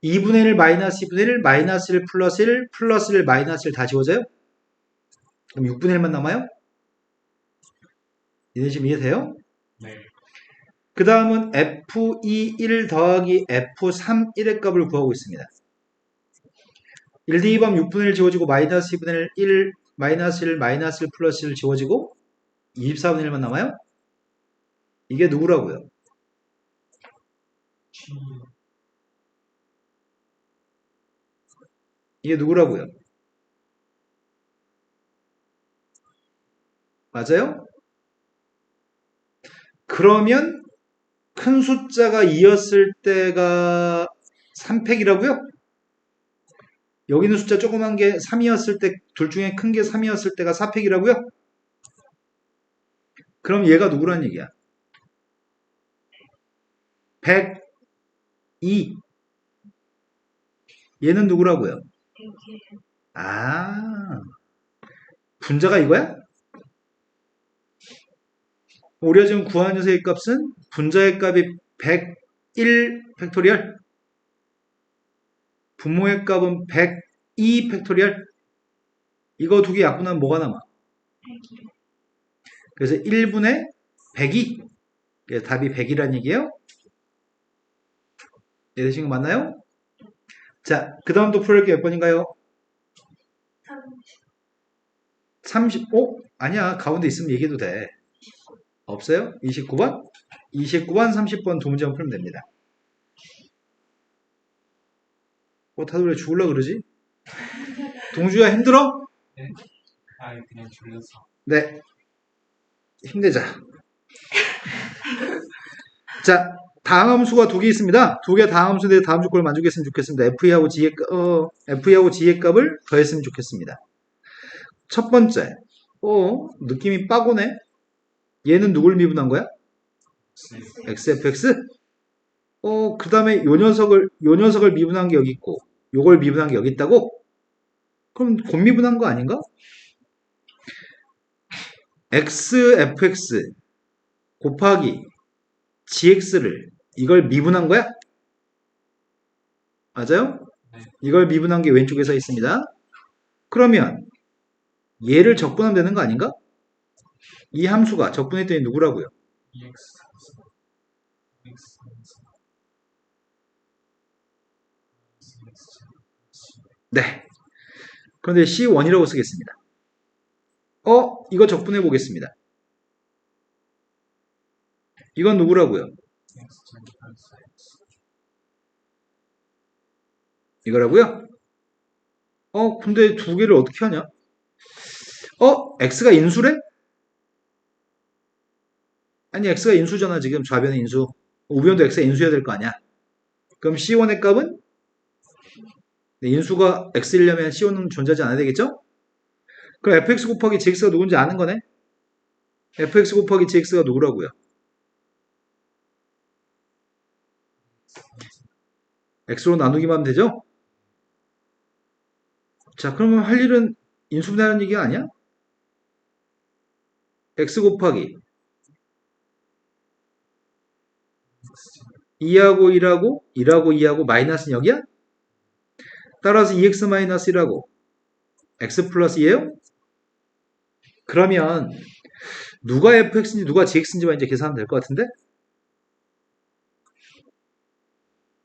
2분의 1 마이너스 2분의 1 마이너스 1 플러스 1 플러스 1 마이너스 1 다 지워져요? 그럼 6분의 1만 남아요? 이제 지금 이해돼요? 네. 그 다음은 F21 더하기 F31의 값을 구하고 있습니다. 1, 2번 6분의 1 지워지고 마이너스 2분의 1 마이너스 1 마이너스 1 플러스 1 지워지고 24분의 1만 남아요? 이게 누구라고요? G. 이게 누구라고요? 맞아요? 그러면 큰 숫자가 2였을 때가 3팩이라고요? 여기 있는 숫자 조그만 게 3이었을 때, 둘 중에 큰 게 3이었을 때가 4팩이라고요? 그럼 얘가 누구란 얘기야? 102. 얘는 누구라고요? 여기에요. 아, 분자가 이거야? 우리가 지금 구하는 녀석의 값은 분자의 값이 101 팩토리얼, 분모의 값은 102 팩토리얼. 이거 두 개 약분하면 뭐가 남아? 100이요. 그래서 1분의 102. 그래서 답이 100이란 얘기예요. 이해되신 거 맞나요? 자, 그 다음 또 풀을 게 몇 번인가요? 35? 아니야. 가운데 있으면 얘기해도 돼. 없어요? 29번? 29번, 30번 두 문제만 풀면 됩니다. 다들 왜 죽을라 그러지? 동주야 힘들어? 네. 아, 그냥 졸려서. 네. 힘내자. 자, 다함수가 두 개 있습니다. 두 개 다함수인데 다음 조건을 만족했으면 좋겠습니다. F하고 G의 값을 더했으면 좋겠습니다. 첫 번째. 느낌이 빠고네. 얘는 누굴 미분한 거야? XFX? 그 다음에 요 녀석을 미분한 게 여기 있고, 요걸 미분한 게 여기 있다고? 그럼 곧 미분한 거 아닌가? XFX 곱하기 GX를 이걸 미분한 거야? 맞아요? 네. 이걸 미분한 게 왼쪽에 서 있습니다. 그러면 얘를 적분하면 되는 거 아닌가? 이 함수가 적분했더니 누구라고요? EX. EX. 네. 그런데 C1이라고 쓰겠습니다. 이거 적분해 보겠습니다. 이건 누구라고요? 이거라고요? 근데 두 개를 어떻게 하냐? X가 인수래? 아니, X가 인수잖아, 지금. 좌변의 인수. 우변도 X가 인수해야 될 거 아니야. 그럼 C1의 값은? 네, 인수가 X이려면 C1은 존재하지 않아야 되겠죠? 그럼 fx 곱하기 gx가 누군지 아는 거네? fx 곱하기 gx가 누구라고요? x로 나누기만 하면 되죠? 자, 그러면 할 일은 인수분해하는 얘기가 아니야? x 곱하기 2하고 1하고 1하고 2하고 마이너스는 여기야? 따라서 2x 마이너스 1하고 x 플러스 2예요? 그러면 누가 fx인지 누가 gx인지만 이제 계산하면 될 것 같은데?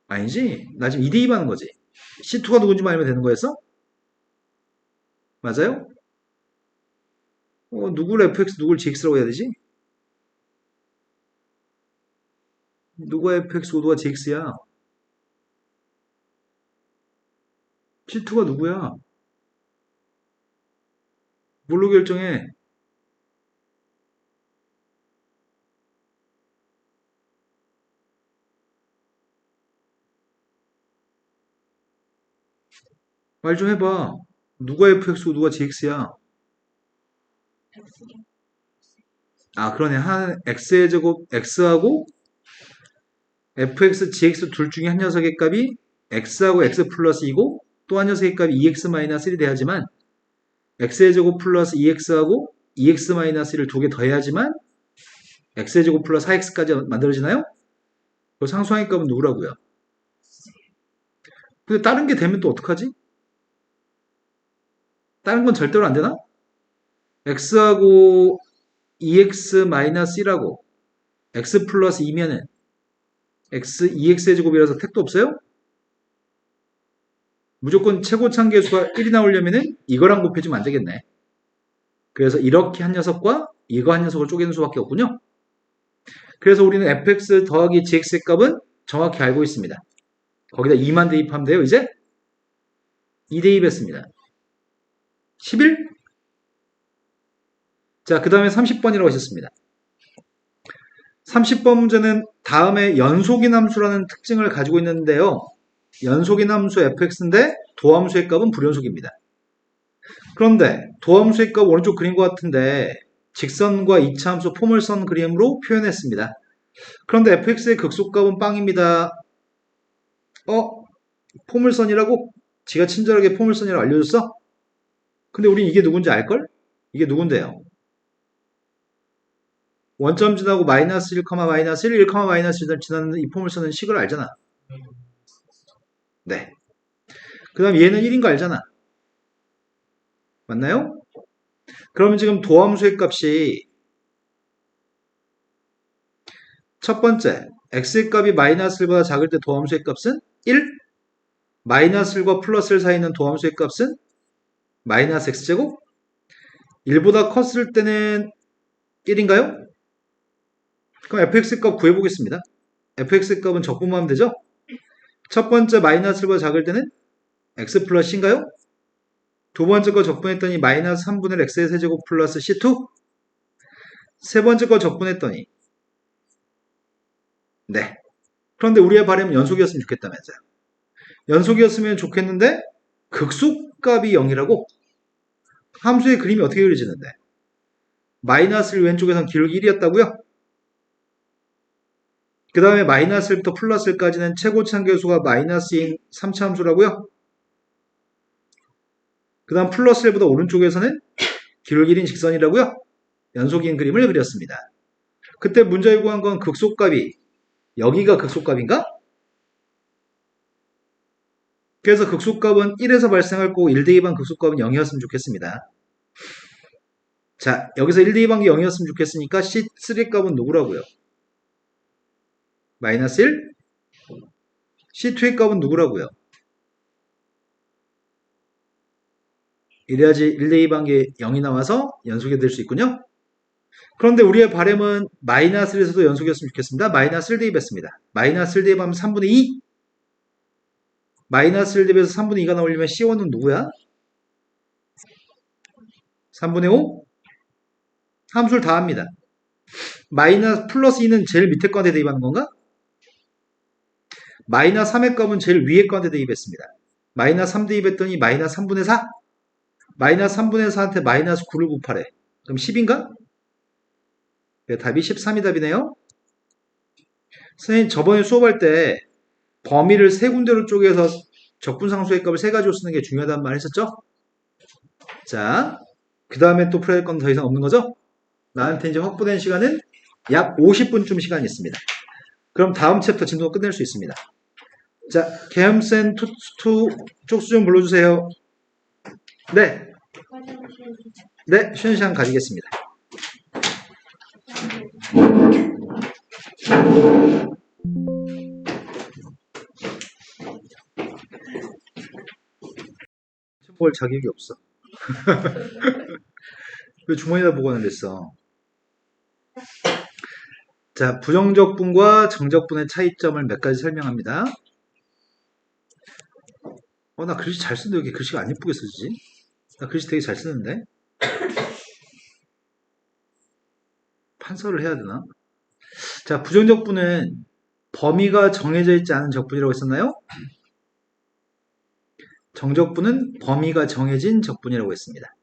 아니지. 나 지금 2대2 하는 거지. C2가 누군지만 알면 되는 거였어? 맞아요? 누굴 fx, 누굴 gx라고 해야 되지? 누가 fx고 누가 gx야? C2가 누구야? 뭘로 결정해? 말 좀 해봐. 누가 fx고 누가 gx야? 아, 그러네. 한 x의 제곱 x하고 fx, gx 둘 중에 한 녀석의 값이 x하고 x 플러스 2고 또 한 녀석의 값이 2x 마이너스 1이 돼야지만 x의 제곱 플러스 2x하고 2x 마이너스 1을 두 개 더해야지만 x의 제곱 플러스 4x까지 만들어지나요? 그 상수항의 값은 누구라고요? 근데 다른 게 되면 또 어떡하지? 다른 건 절대로 안 되나? x하고 2x-1하고 x 플러스 2면은 x 2x의 제곱이라서 택도 없어요? 무조건 최고차계수가 1이 나오려면은 이거랑 곱해주면 안 되겠네. 그래서 이렇게 한 녀석과 이거 한 녀석을 쪼개는 수밖에 없군요. 그래서 우리는 fx 더하기 gx의 값은 정확히 알고 있습니다. 거기다 2만 대입하면 돼요. 이제 2 대입했습니다. 11? 자, 그 다음에 30번이라고 하셨습니다. 30번 문제는 다음에 연속인 함수라는 특징을 가지고 있는데요. 연속인 함수 fx인데 도함수의 값은 불연속입니다. 그런데 도함수의 값 오른쪽 그린 것 같은데 직선과 이차함수 포물선 그림으로 표현했습니다. 그런데 fx의 극소값은 빵입니다. 포물선이라고? 지가 친절하게 포물선이라고 알려줬어? 근데 우린 이게 누군지 알걸? 이게 누군데요? 원점 지나고 마이너스 1, 마이너스 1, 1, 마이너스 1 지나는 이 포물선은 식을 알잖아. 네. 그 다음 얘는 1인 거 알잖아. 맞나요? 그러면 지금 도함수의 값이 첫 번째 x의 값이 마이너스 1보다 작을 때 도함수의 값은 1, 마이너스 1과 플러스 1 사이에 있는 도함수의 값은 마이너스 x제곱, 1보다 컸을 때는 1인가요? 그럼 fx의 값 구해보겠습니다. fx의 값은 적분만 하면 되죠? 첫 번째 마이너스 1보다 작을 때는 x 플러스 c인가요? 두 번째 거 적분했더니 마이너스 3분의 x의 세제곱 플러스 c2. 세 번째 거 적분했더니 네. 그런데 우리의 바람은 연속이었으면 좋겠다면서요. 연속이었으면 좋겠는데 극소값이 0이라고? 함수의 그림이 어떻게 그려지는데? 마이너스 1 왼쪽에선 기울기 1이었다고요? 그 다음에 마이너스 1부터 플러스 1까지는 최고차계수가 마이너스인 3차 함수라고요? 그 다음 플러스 1보다 오른쪽에서는 기울기 1인 직선이라고요? 연속인 그림을 그렸습니다. 그때 문제에 구한 건 극소값이 여기가 극소값인가? 그래서 극소값은 1에서 발생할 거고 1 대입한 극소값은 0이었으면 좋겠습니다. 자, 여기서 1 대입한 게 0이었으면 좋겠으니까 C3 값은 누구라고요? 마이너스 1? C2의 값은 누구라고요? 이래야지 1 대입한 게 0이 나와서 연속이 될 수 있군요. 그런데 우리의 바램은 마이너스 1에서도 연속이었으면 좋겠습니다. 마이너스 1 대입했습니다. 마이너스 1 대입하면 3분의 2? 마이너스 1 대입해서 3분의 2가 나오려면 C1은 누구야? 3분의 5? 함수를 다 합니다. 마이너스 플러스 2는 제일 밑에 거한테 대입하는 건가? 마이너스 3의 값은 제일 위에 거한테 대입했습니다. 마이너스 3 대입했더니 마이너스 3분의 4? 마이너스 3분의 4한테 마이너스 9를 곱하래. 그럼 10인가? 네, 답이 13이 답이네요. 선생님 저번에 수업할 때 범위를 세 군데로 쪼개서 적분상수의 값을 세 가지로 쓰는 게 중요하다는 말 했었죠? 자, 그 다음에 또 풀어야 할 건 더 이상 없는 거죠? 나한테 이제 확보된 시간은 약 50분쯤 시간이 있습니다. 그럼 다음 챕터 진도 끝낼 수 있습니다. 자, 개엄센 투 쪽수 좀 불러주세요. 네. 네, 쉬는 시간 가지겠습니다. 볼 자격이 없어. 왜 주머니에다 보관을 했어? 자, 부정적분과 정적분의 차이점을 몇 가지 설명합니다. 나 글씨 잘 쓰는데 왜 이렇게 글씨가 안 예쁘게 쓰지? 나 글씨 되게 잘 쓰는데? 판서를 해야 되나? 자, 부정적분은 범위가 정해져 있지 않은 적분이라고 했었나요? 정적분은 범위가 정해진 적분이라고 했습니다.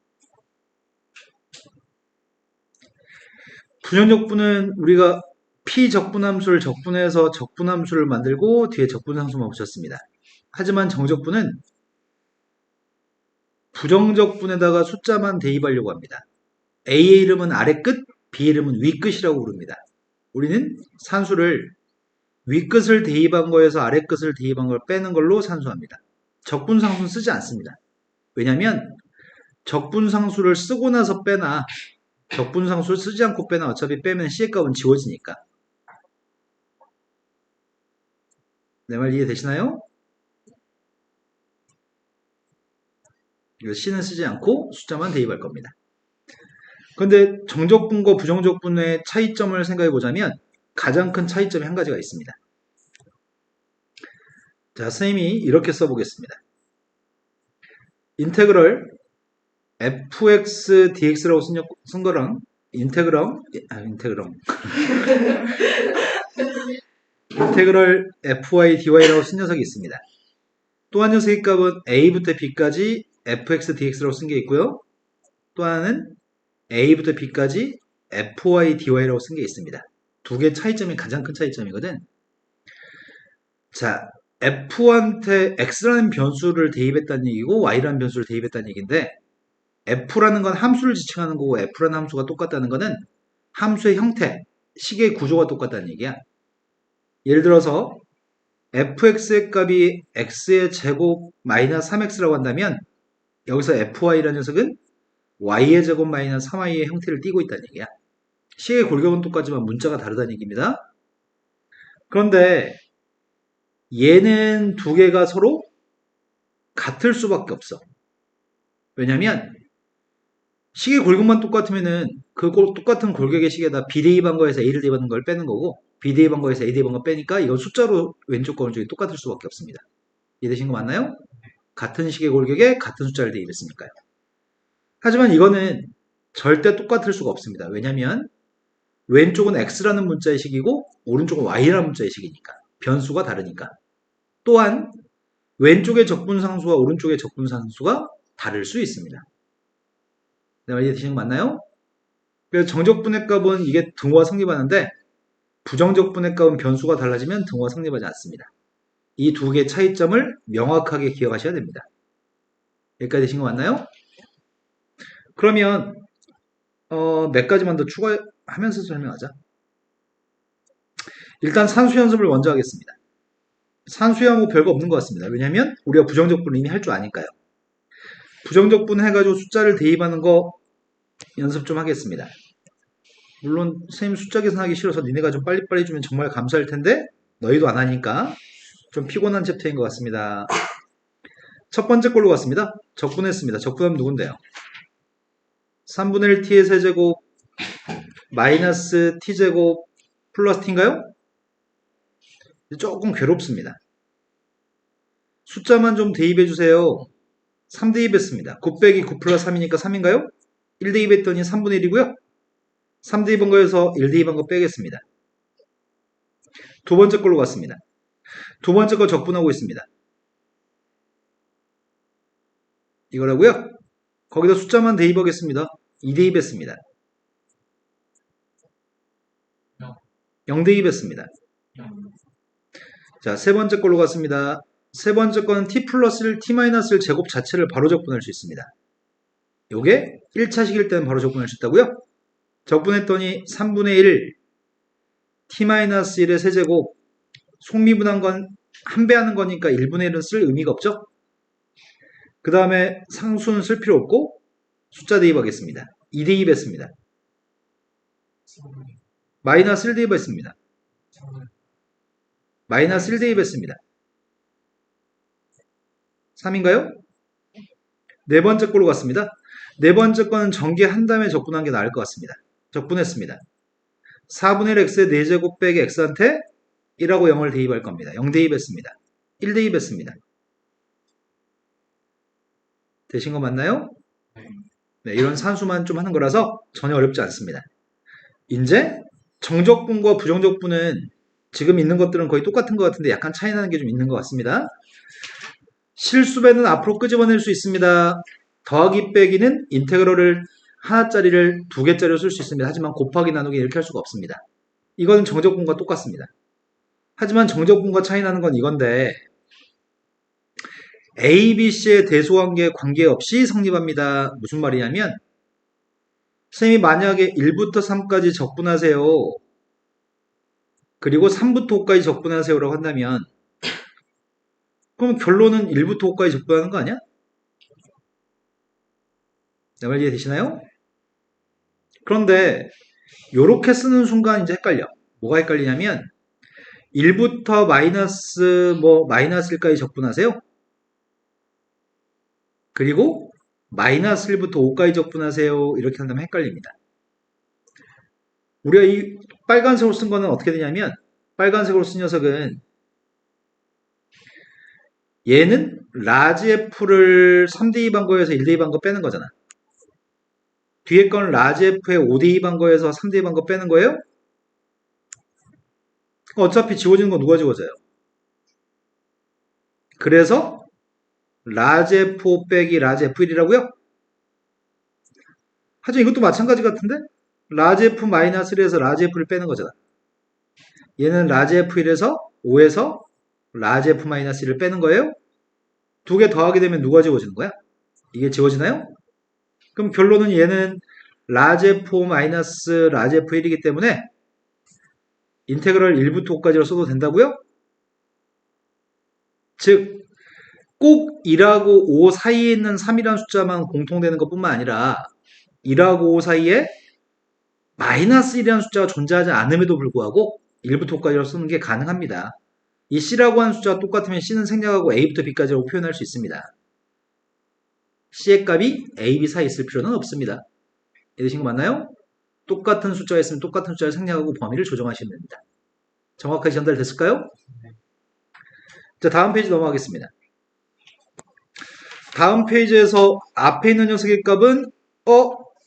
부정적분은 우리가 피적분함수를 적분해서 적분함수를 만들고 뒤에 적분상수만 붙였습니다. 하지만 정적분은 부정적분에다가 숫자만 대입하려고 합니다. A의 이름은 아래 끝, B의 이름은 위 끝이라고 부릅니다. 우리는 산수를 위 끝을 대입한 거에서 아래 끝을 대입한 걸 빼는 걸로 산수합니다. 적분상수는 쓰지 않습니다. 왜냐면 적분상수를 쓰고 나서 빼나 적분상수를 쓰지 않고 빼나 어차피 빼면 C의 값은 지워지니까. 내 말 이해되시나요? 이거 C는 쓰지 않고 숫자만 대입할 겁니다. 그런데 정적분과 부정적분의 차이점을 생각해 보자면 가장 큰 차이점이 한 가지가 있습니다. 자, 선생님이 이렇게 써보겠습니다. 인테그럴 fx dx라고 쓴 거랑 인테그럴 fy dy라고 쓴 녀석이 있습니다. 또 한 녀석의 값은 a부터 b까지 fx dx라고 쓴 게 있고요. 또 하나는 a부터 b까지 fy dy라고 쓴 게 있습니다. 두 개의 차이점이 가장 큰 차이점이거든. 자, f한테 x라는 변수를 대입했다는 얘기고 y라는 변수를 대입했다는 얘기인데 f라는 건 함수를 지칭하는 거고 f라는 함수가 똑같다는 거는 함수의 형태, 식의 구조가 똑같다는 얘기야. 예를 들어서 fx의 값이 x의 제곱 마이너스 3x라고 한다면 여기서 fy라는 녀석은 y의 제곱 마이너스 3y의 형태를 띠고 있다는 얘기야. 식의 골격은 똑같지만 문자가 다르다는 얘기입니다. 그런데 얘는 두 개가 서로 같을 수밖에 없어. 왜냐면 식의 골격만 똑같으면은 그 똑같은 골격의 식에다 비대입한 거에서 a를 대입하는 걸 빼는 거고 비대입한 거에서 a 대입한 거 빼니까 이건 숫자로 왼쪽과 오른쪽이 똑같을 수밖에 없습니다. 이해되신 거 맞나요? 같은 식의 골격에 같은 숫자를 대입했으니까요. 하지만 이거는 절대 똑같을 수가 없습니다. 왜냐면 왼쪽은 x라는 문자의 식이고 오른쪽은 y라는 문자의 식이니까 변수가 다르니까. 또한 왼쪽의 적분상수와 오른쪽의 적분상수가 다를 수 있습니다. 네, 이해되시는 거 맞나요? 그래서 정적분의 값은 이게 등호가 성립하는데 부정적분의 값은 변수가 달라지면 등호가 성립하지 않습니다. 이 두 개의 차이점을 명확하게 기억하셔야 됩니다. 여기까지 되신 거 맞나요? 그러면 몇 가지만 더 추가하면서 설명하자. 일단 산수 연습을 먼저 하겠습니다. 산수야 뭐 별거 없는 것 같습니다. 왜냐면 우리가 부정적분을 이미 할 줄 아니까요. 부정적분 해가지고 숫자를 대입하는 거 연습 좀 하겠습니다. 물론 선생님 숫자 계산하기 싫어서 니네가 좀 빨리빨리 주면 정말 감사할 텐데 너희도 안 하니까 좀 피곤한 챕터인 것 같습니다. 첫 번째 걸로 갔습니다. 적분했습니다. 적분하면 누군데요? 3분의 1 t의 세제곱 마이너스 t제곱 플러스 t인가요? 조금 괴롭습니다. 숫자만 좀 대입해주세요. 3 대입했습니다. 9 빼기 9 플러스 3이니까 3인가요? 1 대입했더니 3분의 1이고요. 3 대입한 거에서 1 대입한 거 빼겠습니다. 두 번째 걸로 갔습니다. 두 번째 거 적분하고 있습니다. 이거라고요? 거기다 숫자만 대입하겠습니다. 2 대입했습니다. 0 대입했습니다. 자, 세 번째 걸로 갔습니다. 세 번째 거는 t 플러스 1, t 마이너스 1 제곱 자체를 바로 적분할 수 있습니다. 요게 1차식일 때는 바로 적분할 수 있다고요? 적분했더니 3분의 1 t 마이너스 1의 세제곱 속미분한 건 한 배 하는 거니까 1분의 1은 쓸 의미가 없죠? 그 다음에 상수는 쓸 필요 없고 숫자 대입하겠습니다. 2 대입했습니다. 마이너스 1 대입했습니다. 마이너스 1 대입했습니다. 3인가요? 네 번째 걸로 갔습니다. 네 번째 거는 전개한 다음에 적분한 게 나을 것 같습니다. 적분했습니다. 4분의 1 x의 4제곱 빼기 x한테 1하고 0을 대입할 겁니다. 0 대입했습니다. 1 대입했습니다. 되신 거 맞나요? 네, 이런 산수만 좀 하는 거라서 전혀 어렵지 않습니다. 이제 정적분과 부정적분은 지금 있는 것들은 거의 똑같은 것 같은데 약간 차이 나는 게 좀 있는 것 같습니다. 실수배는 앞으로 끄집어낼 수 있습니다. 더하기 빼기는 인테그럴을 하나짜리를 두 개짜리로 쓸 수 있습니다. 하지만 곱하기 나누기 이렇게 할 수가 없습니다. 이건 정적분과 똑같습니다. 하지만 정적분과 차이 나는 건 이건데 A, B, C의 대소관계에 관계없이 성립합니다. 무슨 말이냐면 선생님이 만약에 1부터 3까지 적분하세요. 그리고 3부터 5까지 적분하세요라고 한다면 그럼 결론은 1부터 5까지 적분하는 거 아니야? 내 말 이해되시나요? 그런데 요렇게 쓰는 순간 이제 헷갈려. 뭐가 헷갈리냐면 1부터 마이너스 1까지 적분하세요. 그리고 마이너스 1부터 5까지 적분하세요. 이렇게 한다면 헷갈립니다. 우리가 이 빨간색으로 쓴 거는 어떻게 되냐면 빨간색으로 쓴 녀석은 얘는 라지 F를 3대2 반거에서 1대2 반거 빼는 거잖아. 뒤에 건 라지 F의 5대2 반거에서 3대2 반거 빼는 거예요? 어차피 지워지는 건 누가 지워져요? 그래서 라지 F5 빼기 라지 F1이라고요? 하지만 이것도 마찬가지 같은데? 라지 F-1에서 라지 F를 빼는 거잖아. 얘는 라지 F1에서 5에서 라지 F-1을 빼는 거예요? 두 개 더하게 되면 누가 지워지는 거야? 이게 지워지나요? 그럼 결론은 얘는 라지 F5 마이너스 라지 F1이기 때문에 인테그럴 1부터 5까지로 써도 된다고요? 즉, 꼭 2하고 5 사이에 있는 3이라는 숫자만 공통되는 것뿐만 아니라 2하고 5 사이에 마이너스 1이라는 숫자가 존재하지 않음에도 불구하고 1부터 5까지로 쓰는 게 가능합니다. 이 C라고 하는 숫자가 똑같으면 C는 생략하고 A부터 B까지로 표현할 수 있습니다. C의 값이 A, B 사이에 있을 필요는 없습니다. 이해되신 거 맞나요? 똑같은 숫자가 있으면 똑같은 숫자를 생략하고 범위를 조정하시면 됩니다. 정확하게 전달됐을까요? 자, 다음 페이지 넘어가겠습니다. 다음 페이지에서 앞에 있는 녀석의 값은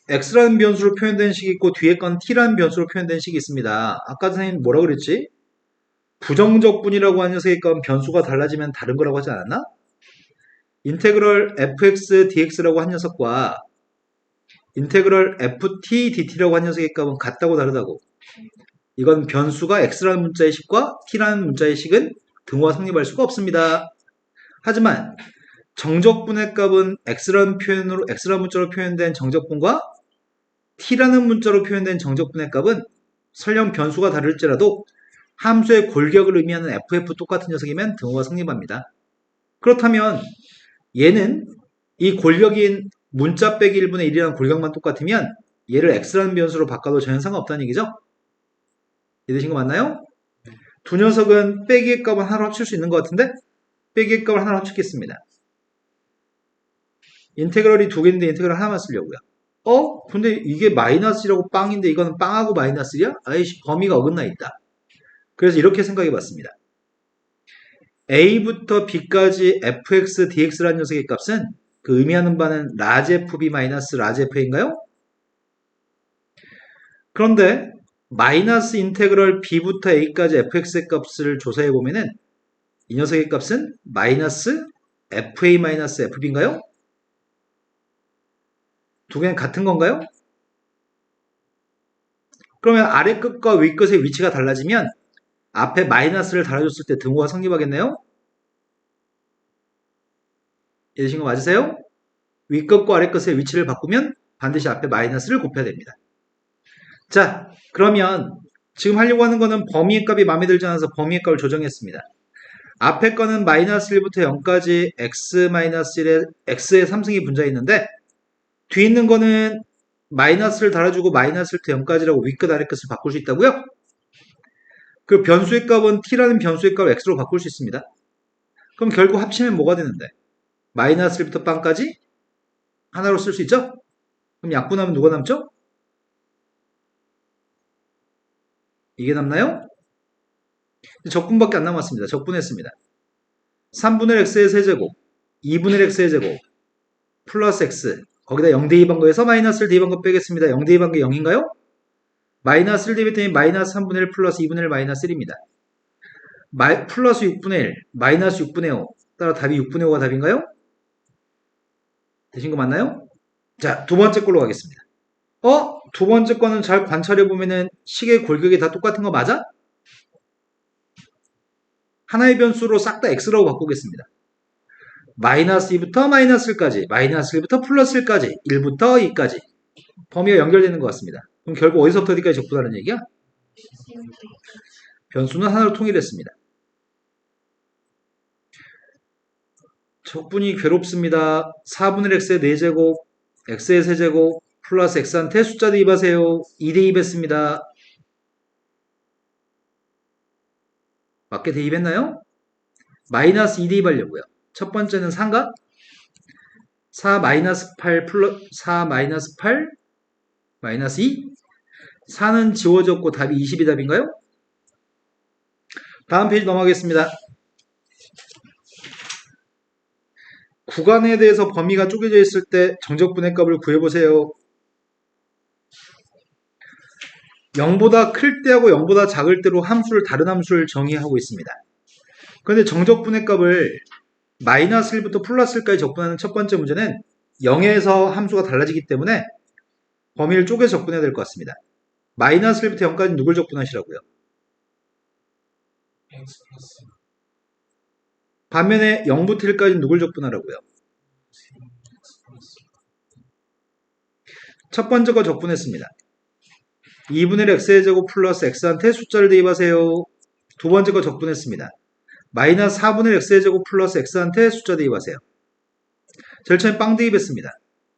x라는 변수로 표현된 식이 있고 뒤에 건 t라는 변수로 표현된 식이 있습니다. 아까 선생님 뭐라 그랬지? 부정적분이라고 하는 녀석의 값은 변수가 달라지면 다른 거라고 하지 않았나? 인테그럴 fx dx라고 한 녀석과 인테그럴 ft dt라고 한 녀석의 값은 같다고 다르다고. 이건 변수가 x라는 문자의 식과 t라는 문자의 식은 등호가 성립할 수가 없습니다. 하지만 정적분의 값은 x라는 문자로 표현된 정적분과 t라는 문자로 표현된 정적분의 값은 설령 변수가 다를지라도 함수의 골격을 의미하는 ff 똑같은 녀석이면 등호가 성립합니다. 그렇다면 얘는 이 골격인 문자 빼기 1분의 1이라는 골격만 똑같으면 얘를 x라는 변수로 바꿔도 전혀 상관없다는 얘기죠? 이해되신 거 맞나요? 두 녀석은 빼기의 값을 하나로 합칠 수 있는 것 같은데 빼기의 값을 하나로 합치겠습니다. 인테그럴이 두 개인데 인테그럴 하나만 쓰려고요. 근데 이게 마이너스라고 빵인데 이거는 빵하고 마이너스야? 아이씨, 범위가 어긋나 있다. 그래서 이렇게 생각해 봤습니다. A부터 B까지 fx, dx라는 녀석의 값은 그 의미하는 바는 라지 fb 마이너스 라지 fa인가요? 그런데 마이너스 인테그럴 b부터 a까지 fx의 값을 조사해 보면은 이 녀석의 값은 마이너스 fa 마이너스 fb인가요? 두 개는 같은 건가요? 그러면 아래 끝과 위 끝의 위치가 달라지면 앞에 마이너스를 달아줬을 때 등호가 성립하겠네요? 이해되신 거 맞으세요? 위 끝과 아래 끝의 위치를 바꾸면 반드시 앞에 마이너스를 곱해야 됩니다. 자, 그러면 지금 하려고 하는 거는 범위의 값이 마음에 들지 않아서 범위의 값을 조정했습니다. 앞에 거는 마이너스 1부터 0까지 x-1에 x의 3승이 분자에 있는데 뒤에 있는 거는 마이너스를 달아주고 마이너스 1부터 0까지라고 위 끝 아래 끝을 바꿀 수 있다고요? 그 변수의 값은 t라는 변수의 값을 x로 바꿀 수 있습니다. 그럼 결국 합치면 뭐가 되는데? 마이너스 1부터 빵까지 하나로 쓸 수 있죠? 그럼 약분하면 누가 남죠? 이게 남나요? 적분밖에 안 남았습니다. 적분했습니다. 3분의 x의 세제곱, 2분의 x의 제곱, 플러스 x, 거기다 0대2 반거에서 마이너스를 대입한 거 빼겠습니다. 0대2 반거 0인가요? 마이너스를 대입했더니 마이너스 3분의 1 플러스 2분의 1 마이너스 1입니다. 플러스 6분의 1, 마이너스 6분의 5, 따라 답이 6분의 5가 답인가요? 되신 거 맞나요? 자, 두 번째 걸로 가겠습니다. 두 번째 거는 잘 관찰해보면은 식의 골격이 다 똑같은 거 맞아? 하나의 변수로 싹 다 x라고 바꾸겠습니다. 마이너스 2부터 마이너스 1까지, 마이너스 1부터 플러스 1까지, 1부터 2까지 범위가 연결되는 것 같습니다. 그럼 결국 어디서부터 어디까지 적분하는 얘기야? 변수는 하나로 통일했습니다. 적분이 괴롭습니다. 4분의 x의 4제곱, x의 세제곱, 플러스 x한테 숫자 대입하세요. 2 대입했습니다. 맞게 대입했나요? 마이너스 2 대입하려고요. 첫 번째는 4인가? 4 마이너스 8 플러스 4 마이너스 8 마이너스 2 4는 지워졌고 답이 20이 답인가요? 다음 페이지 넘어가겠습니다. 구간에 대해서 범위가 쪼개져 있을 때 정적분의 값을 구해보세요. 0보다 클 때하고 0보다 작을 때로 다른 함수를 정의하고 있습니다. 그런데 정적분의 값을 마이너스 1부터 플러스 1까지 적분하는 첫 번째 문제는 0에서 함수가 달라지기 때문에 범위를 쪼개서 적분해야 될 것 같습니다. 마이너스 1부터 0까지 누굴 적분하시라고요? x 플러스 반면에 0부터 1까지 누굴 적분하라고요? x 플러스 첫 번째 거 적분했습니다. 2분의 x의 제곱 플러스 x한테 숫자를 대입하세요. 두 번째 거 적분했습니다. 마이너스 4분의 x의 제곱 플러스 x한테 숫자 대입하세요. 제일 처음에 빵 대입했습니다.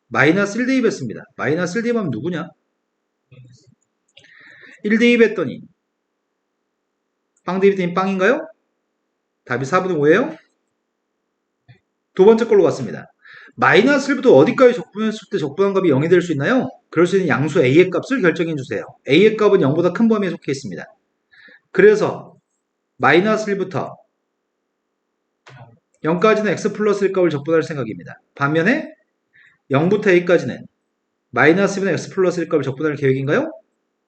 마이너스 1 대입했습니다. 마이너스 1 대입하면 누구냐? 1 대입했더니 빵 대입했더니 빵인가요? 답이 4분의 5예요? 두 번째 걸로 갔습니다. 마이너스 1부터 어디까지 적분했을 때 적분한 값이 0이 될 수 있나요? 그럴 수 있는 양수 a의 값을 결정해 주세요. a의 값은 0보다 큰 범위에 속해 있습니다. 그래서 마이너스 1부터 0까지는 x 플러스 1 값을 적분할 생각입니다. 반면에 0부터 a까지는 마이너스 2분의 x 플러스 1 값을 적분할 계획인가요?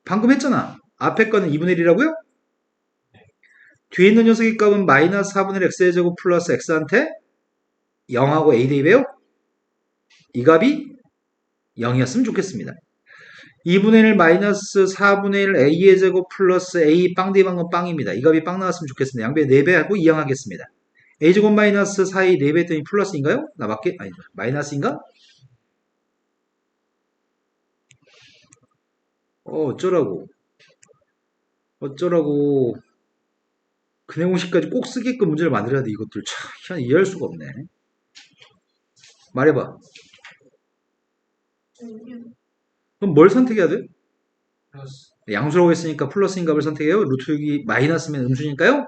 방금 했잖아. 앞에 거는 2분의 1이라고요? 뒤에 있는 녀석의 값은 마이너스 4분의 x의 제곱 플러스 x한테 0하고 a 대입해요? 이 값이 0이었으면 좋겠습니다. 2분의 1 마이너스 4분의 1 a의 제곱 플러스 a 빵 대입한 건 빵입니다. 이 값이 빵 나왔으면 좋겠습니다. 양배 4배하고 이항하겠습니다. a제곱 마이너스 4이 4배 했더니 플러스인가요? 나 맞게? 아니, 마이너스인가? 어쩌라고. 근해 공식까지 꼭 쓰게끔 문제를 만들어야 돼. 이것들 참 이해할 수가 없네. 말해봐. 그럼 뭘 선택해야 돼? 플러스 양수라고 했으니까 플러스인 값을 선택해요. 루트 6이 마이너스면 음수니까요.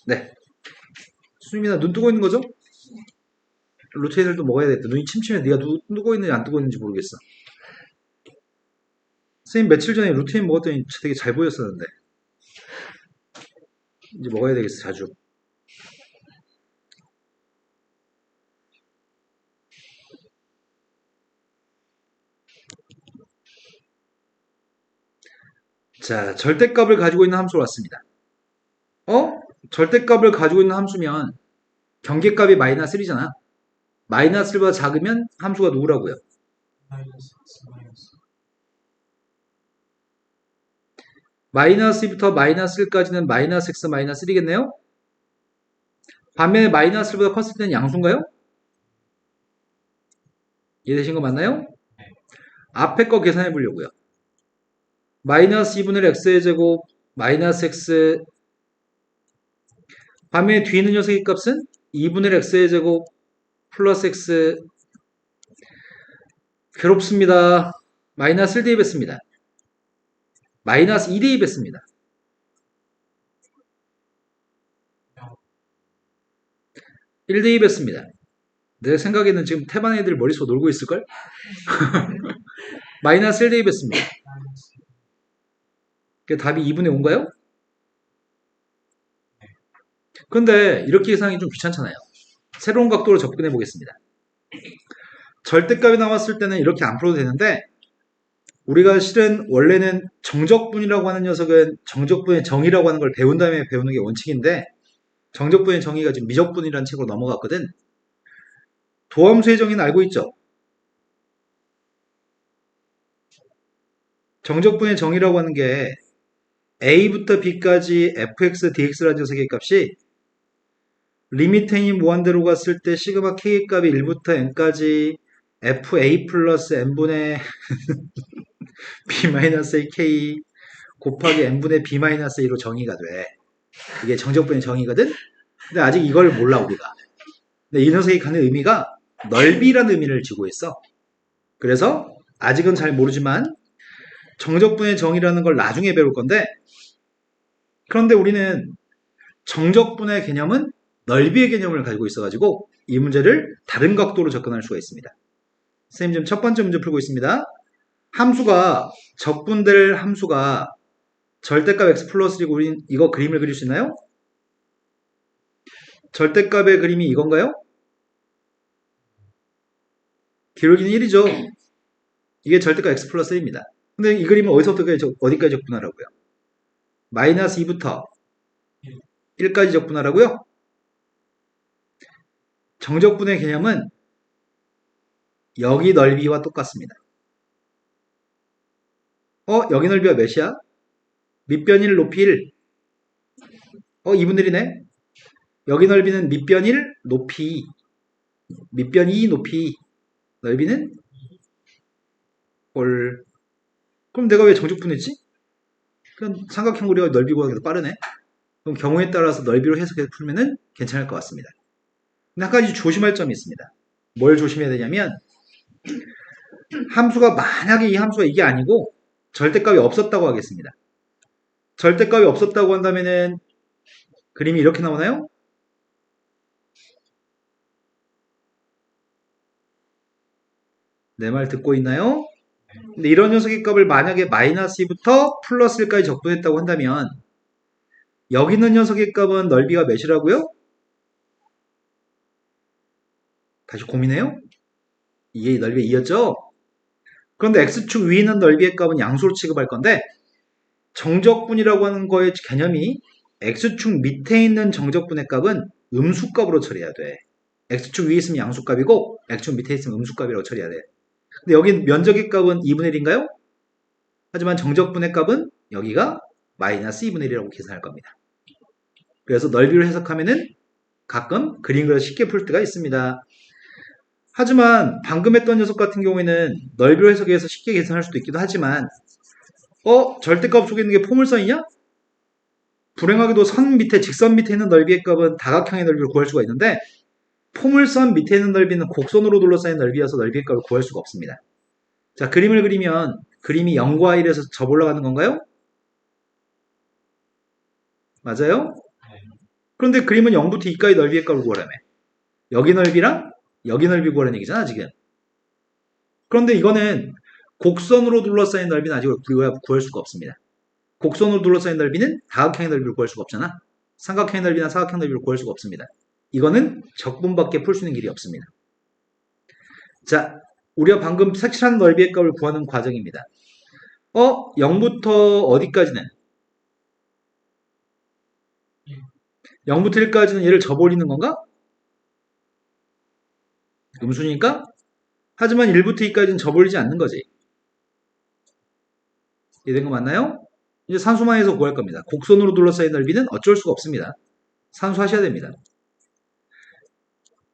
네. 수님이나 눈 뜨고 있는 거죠? 루트 애들도 먹어야 되겠다. 눈이 침침해. 네가 눈 뜨고 있는지 안 뜨고 있는지 모르겠어. 선생님 며칠 전에 루테인 먹었더니 되게 잘 보였었는데 이제 먹어야 되겠어. 자주. 자, 절대값을 가지고 있는 함수로 왔습니다. 절대값을 가지고 있는 함수면 경계값이 마이너스 1이잖아. 마이너스 1보다 작으면 함수가 누구라고요? 마이너스 x 마이너스 마이너스 2부터 마이너스 1까지는 마이너스 x 마이너스 1이겠네요? 반면에 마이너스 1보다 컸을 때는 양수인가요? 이해되신 거 맞나요? 앞에 거 계산해 보려고요. 마이너스 2분의 1 x의 제곱 마이너스 x 반면에 뒤에 있는 녀석의 값은 2분의 1 x의 제곱 플러스 x 괴롭습니다. 마이너스 1 대입했습니다. 마이너스 2 대입했습니다. 1 대입했습니다. 내 생각에는 지금 태반 애들 머릿속 놀고 있을걸? 마이너스 1 대입했습니다. 마이너스 그 답이 2분의 5인가요? 근데 이렇게 계산하기 좀 귀찮잖아요. 새로운 각도로 접근해 보겠습니다. 절대값이 나왔을 때는 이렇게 안 풀어도 되는데 우리가 실은 원래는 정적분이라고 하는 녀석은 정적분의 정의라고 하는 걸 배운 다음에 배우는 게 원칙인데 정적분의 정의가 지금 미적분이라는 책으로 넘어갔거든. 도함수의 정의는 알고 있죠? 정적분의 정의라고 하는 게 a부터 b까지 fx, dx라는 녀석의 값이 리미트이 무한대로 갔을 때 시그마 k의 값이 1부터 n까지 fa 플러스 n분의 b-a k 곱하기 n분의 b-a로 정의가 돼. 이게 정적분의 정의거든? 근데 아직 이걸 몰라 우리가. 근데 이 녀석이 갖는 의미가 넓이라는 의미를 지고 있어. 그래서 아직은 잘 모르지만 정적분의 정의라는 걸 나중에 배울 건데, 그런데 우리는 정적분의 개념은 넓이의 개념을 가지고 있어가지고 이 문제를 다른 각도로 접근할 수가 있습니다. 선생님 지금 첫 번째 문제 풀고 있습니다. 함수가 적분될 함수가 절대값 x 플러스 1이고 우린 이거 그림을 그릴 수 있나요? 절대값의 그림이 이건가요? 기울기는 1이죠. 이게 절대값 x 플러스 1입니다. 근데 이 그림은 어디까지 적분하라고요? 마이너스 2부터 1까지 적분하라고요? 정적분의 개념은 여기 넓이와 똑같습니다. 여기 넓이가 몇이야? 밑변 1, 높이 1. 2분의 1이네? 여기 넓이는 밑변 1, 높이 2. 밑변 2, 높이 2. 넓이는 홀. 그럼 내가 왜 정적분했지? 그럼 삼각형 우리가 넓이 구하기도 빠르네. 그럼 경우에 따라서 넓이로 해석해서 풀면은 괜찮을 것 같습니다. 근데 한 가지 조심할 점이 있습니다. 뭘 조심해야 되냐면 함수가 만약에 이 함수가 이게 아니고 절대값이 없었다고 하겠습니다. 절대값이 없었다고 한다면은 그림이 이렇게 나오나요? 내 말 듣고 있나요? 근데 이런 녀석의 값을 만약에 마이너스 2부터 플러스 1까지 적분했다고 한다면 여기 있는 녀석의 값은 넓이가 몇이라고요? 다시 고민해요? 이게 넓이 2였죠? 그런데 x축 위에 있는 넓이의 값은 양수로 취급할 건데 정적분이라고 하는 거의 개념이 x축 밑에 있는 정적분의 값은 음수값으로 처리해야 돼. x축 위에 있으면 양수값이고 x축 밑에 있으면 음수값이라고 처리해야 돼. 근데 여기 면적의 값은 2분의 1인가요? 하지만 정적분의 값은 여기가 마이너스 2분의 1이라고 계산할 겁니다. 그래서 넓이로 해석하면은 가끔 그림 그려서 쉽게 풀 때가 있습니다. 하지만 방금 했던 녀석 같은 경우에는 넓이로 해석해서 쉽게 계산할 수도 있기도 하지만 절대값 속에 있는 게 포물선이냐? 불행하게도 선 밑에 직선 밑에 있는 넓이의 값은 다각형의 넓이를 구할 수가 있는데 포물선 밑에 있는 넓이는 곡선으로 둘러싸인 넓이여서 넓이의 값을 구할 수가 없습니다. 자, 그림을 그리면 그림이 0과 1에서 접 올라가는 건가요? 맞아요? 그런데 그림은 0부터 2까지 넓이의 값을 구하라며. 여기 넓이랑 여기 넓이 구하라는 얘기잖아 지금. 그런데 이거는 곡선으로 둘러싸인 넓이는 아직 구할 수가 없습니다. 곡선으로 둘러싸인 넓이는 다각형의 넓이를 구할 수가 없잖아. 삼각형의 넓이나 사각형 넓이를 구할 수가 없습니다. 이거는 적분밖에 풀 수 있는 길이 없습니다. 자, 우리가 방금 색칠한 넓이의 값을 구하는 과정입니다. 0부터 어디까지는? 0부터 1까지는 얘를 접올리는 건가? 음수니까? 하지만 1부터 2까지는 접올리지 않는 거지. 이해된 거 맞나요? 이제 산수만에서 구할 겁니다. 곡선으로 둘러싸인 넓이는 어쩔 수가 없습니다. 산수하셔야 됩니다.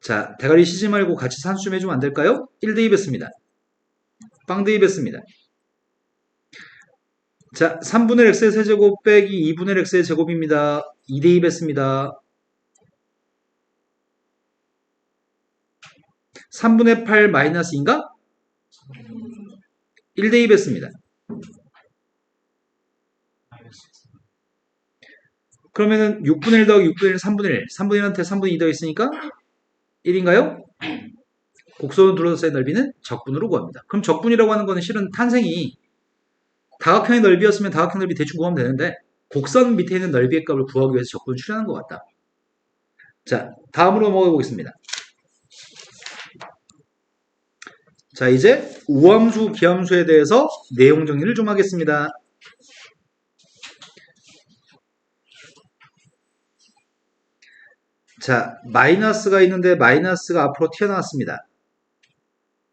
자, 대가리 쉬지 말고 같이 산수 좀 해주면 안 될까요? 1 대입했습니다. 빵 대입했습니다. 자, 3분의 x의 세제곱 빼기 2분의 x의 제곱입니다. 2 대입했습니다. 3분의 8 마이너스 2인가? 1 대입했습니다. 그러면은 6분의 1 더하기 6분의 1은 3분의 1. 3분의 1한테 3분의 2 더했으니까 1인가요? 곡선으로 둘러싸인 넓이는 적분으로 구합니다. 그럼 적분이라고 하는 거는 실은 탄생이 다각형의 넓이였으면 다각형 넓이 대충 구하면 되는데 곡선 밑에 있는 넓이의 값을 구하기 위해서 적분을 추려한 것 같다. 자, 다음으로 넘어가 보겠습니다. 자, 이제 우함수, 기함수에 대해서 내용 정리를 좀 하겠습니다. 자, 마이너스가 있는데 마이너스가 앞으로 튀어나왔습니다.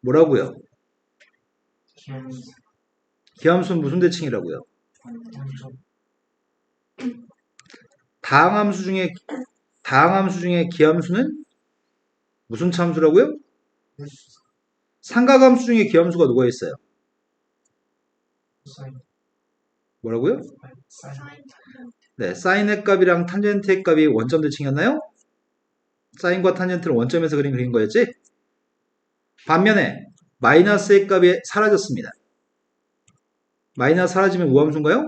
뭐라고요? 기함수는 무슨 대칭이라고요? 다항함수 중에 기함수는 무슨 참수라고요? 삼각함수 중에 기함수가 누가 있어요? 뭐라고요? 네, 사인의 값이랑 탄젠트의 값이 원점 대칭이었나요? 사인과 탄젠트를 원점에서 그린 거였지? 반면에 마이너스의 값이 사라졌습니다. 마이너스 사라지면 우함수인가요?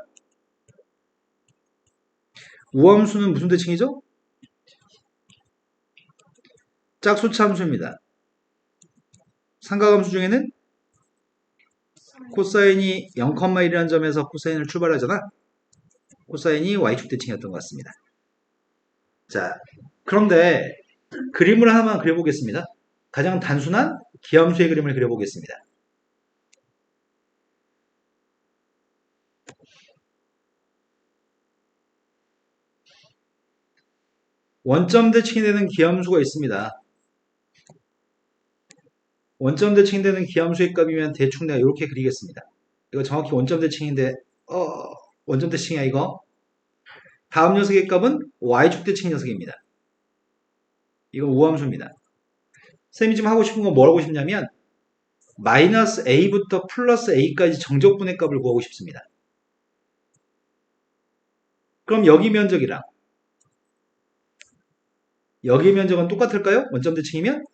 우함수는 무슨 대칭이죠? 짝수차 함수입니다. 삼각함수 중에는 코사인이 0,1이라는 점에서 코사인을 출발하잖아. 코사인이 y축 대칭이었던 것 같습니다. 자, 그런데 그림을 하나만 그려보겠습니다. 가장 단순한 기함수의 그림을 그려보겠습니다. 원점 대칭이 되는 기함수가 있습니다. 원점 대칭이 되는 기함수의 값이면 대충 내가 이렇게 그리겠습니다. 이거 정확히 원점 대칭인데 원점 대칭이야 이거. 다음 녀석의 값은 y축 대칭 녀석입니다. 이건 우함수입니다. 쌤이 지금 하고 싶은 건 뭘 하고 싶냐면 마이너스 a부터 플러스 a까지 정적분의 값을 구하고 싶습니다. 그럼 여기 면적이랑 여기 면적은 똑같을까요? 원점 대칭이면?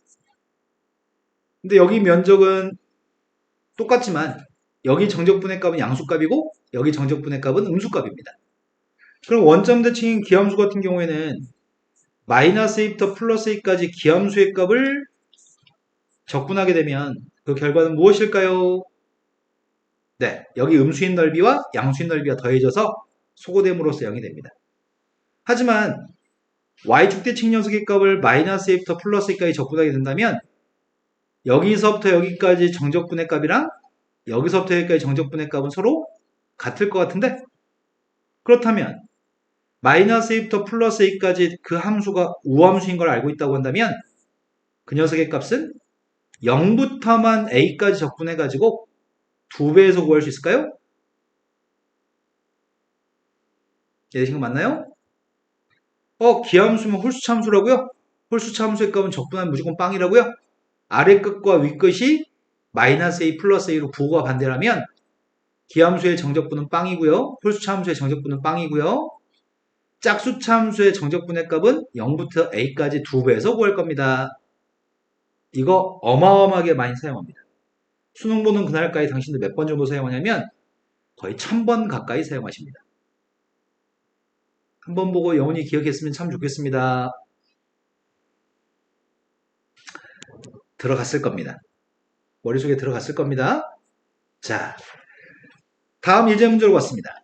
근데 여기 면적은 똑같지만 여기 정적분의 값은 양수값이고 여기 정적분의 값은 음수값입니다. 그럼 원점 대칭인 기함수 같은 경우에는 마이너스 a부터 플러스 a까지 기함수의 값을 적분하게 되면 그 결과는 무엇일까요? 네, 여기 음수인 넓이와 양수인 넓이가 더해져서 소거됨으로써 0이 됩니다. 하지만 y축 대칭 녀석의 값을 마이너스 a부터 플러스 a까지 적분하게 된다면 여기서부터 여기까지 정적분의 값이랑 여기서부터 여기까지 정적분의 값은 서로 같을 것 같은데 그렇다면 마이너스 a부터 플러스 a까지 그 함수가 우함수인 걸 알고 있다고 한다면 그 녀석의 값은 0부터만 a까지 적분해가지고 2배에서 구할 수 있을까요? 이해되신 거 맞나요? 기함수면 홀수차 함수라고요? 홀수차 함수의 값은 적분하면 무조건 빵이라고요? 아래 끝과 위 끝이 마이너스 a 플러스 a로 부호가 반대라면 기함수의 정적분은 빵이고요. 홀수차 함수의 정적분은 빵이고요. 짝수차 함수의 정적분의 값은 0부터 a까지 2배에서 구할 겁니다. 이거 어마어마하게 많이 사용합니다. 수능 보는 그날까지 당신들 몇 번 정도 사용하냐면 거의 1000번 가까이 사용하십니다. 한번 보고 영원히 기억했으면 참 좋겠습니다. 들어갔을 겁니다. 머릿속에 들어갔을 겁니다. 자, 다음 예제 문제로 왔습니다.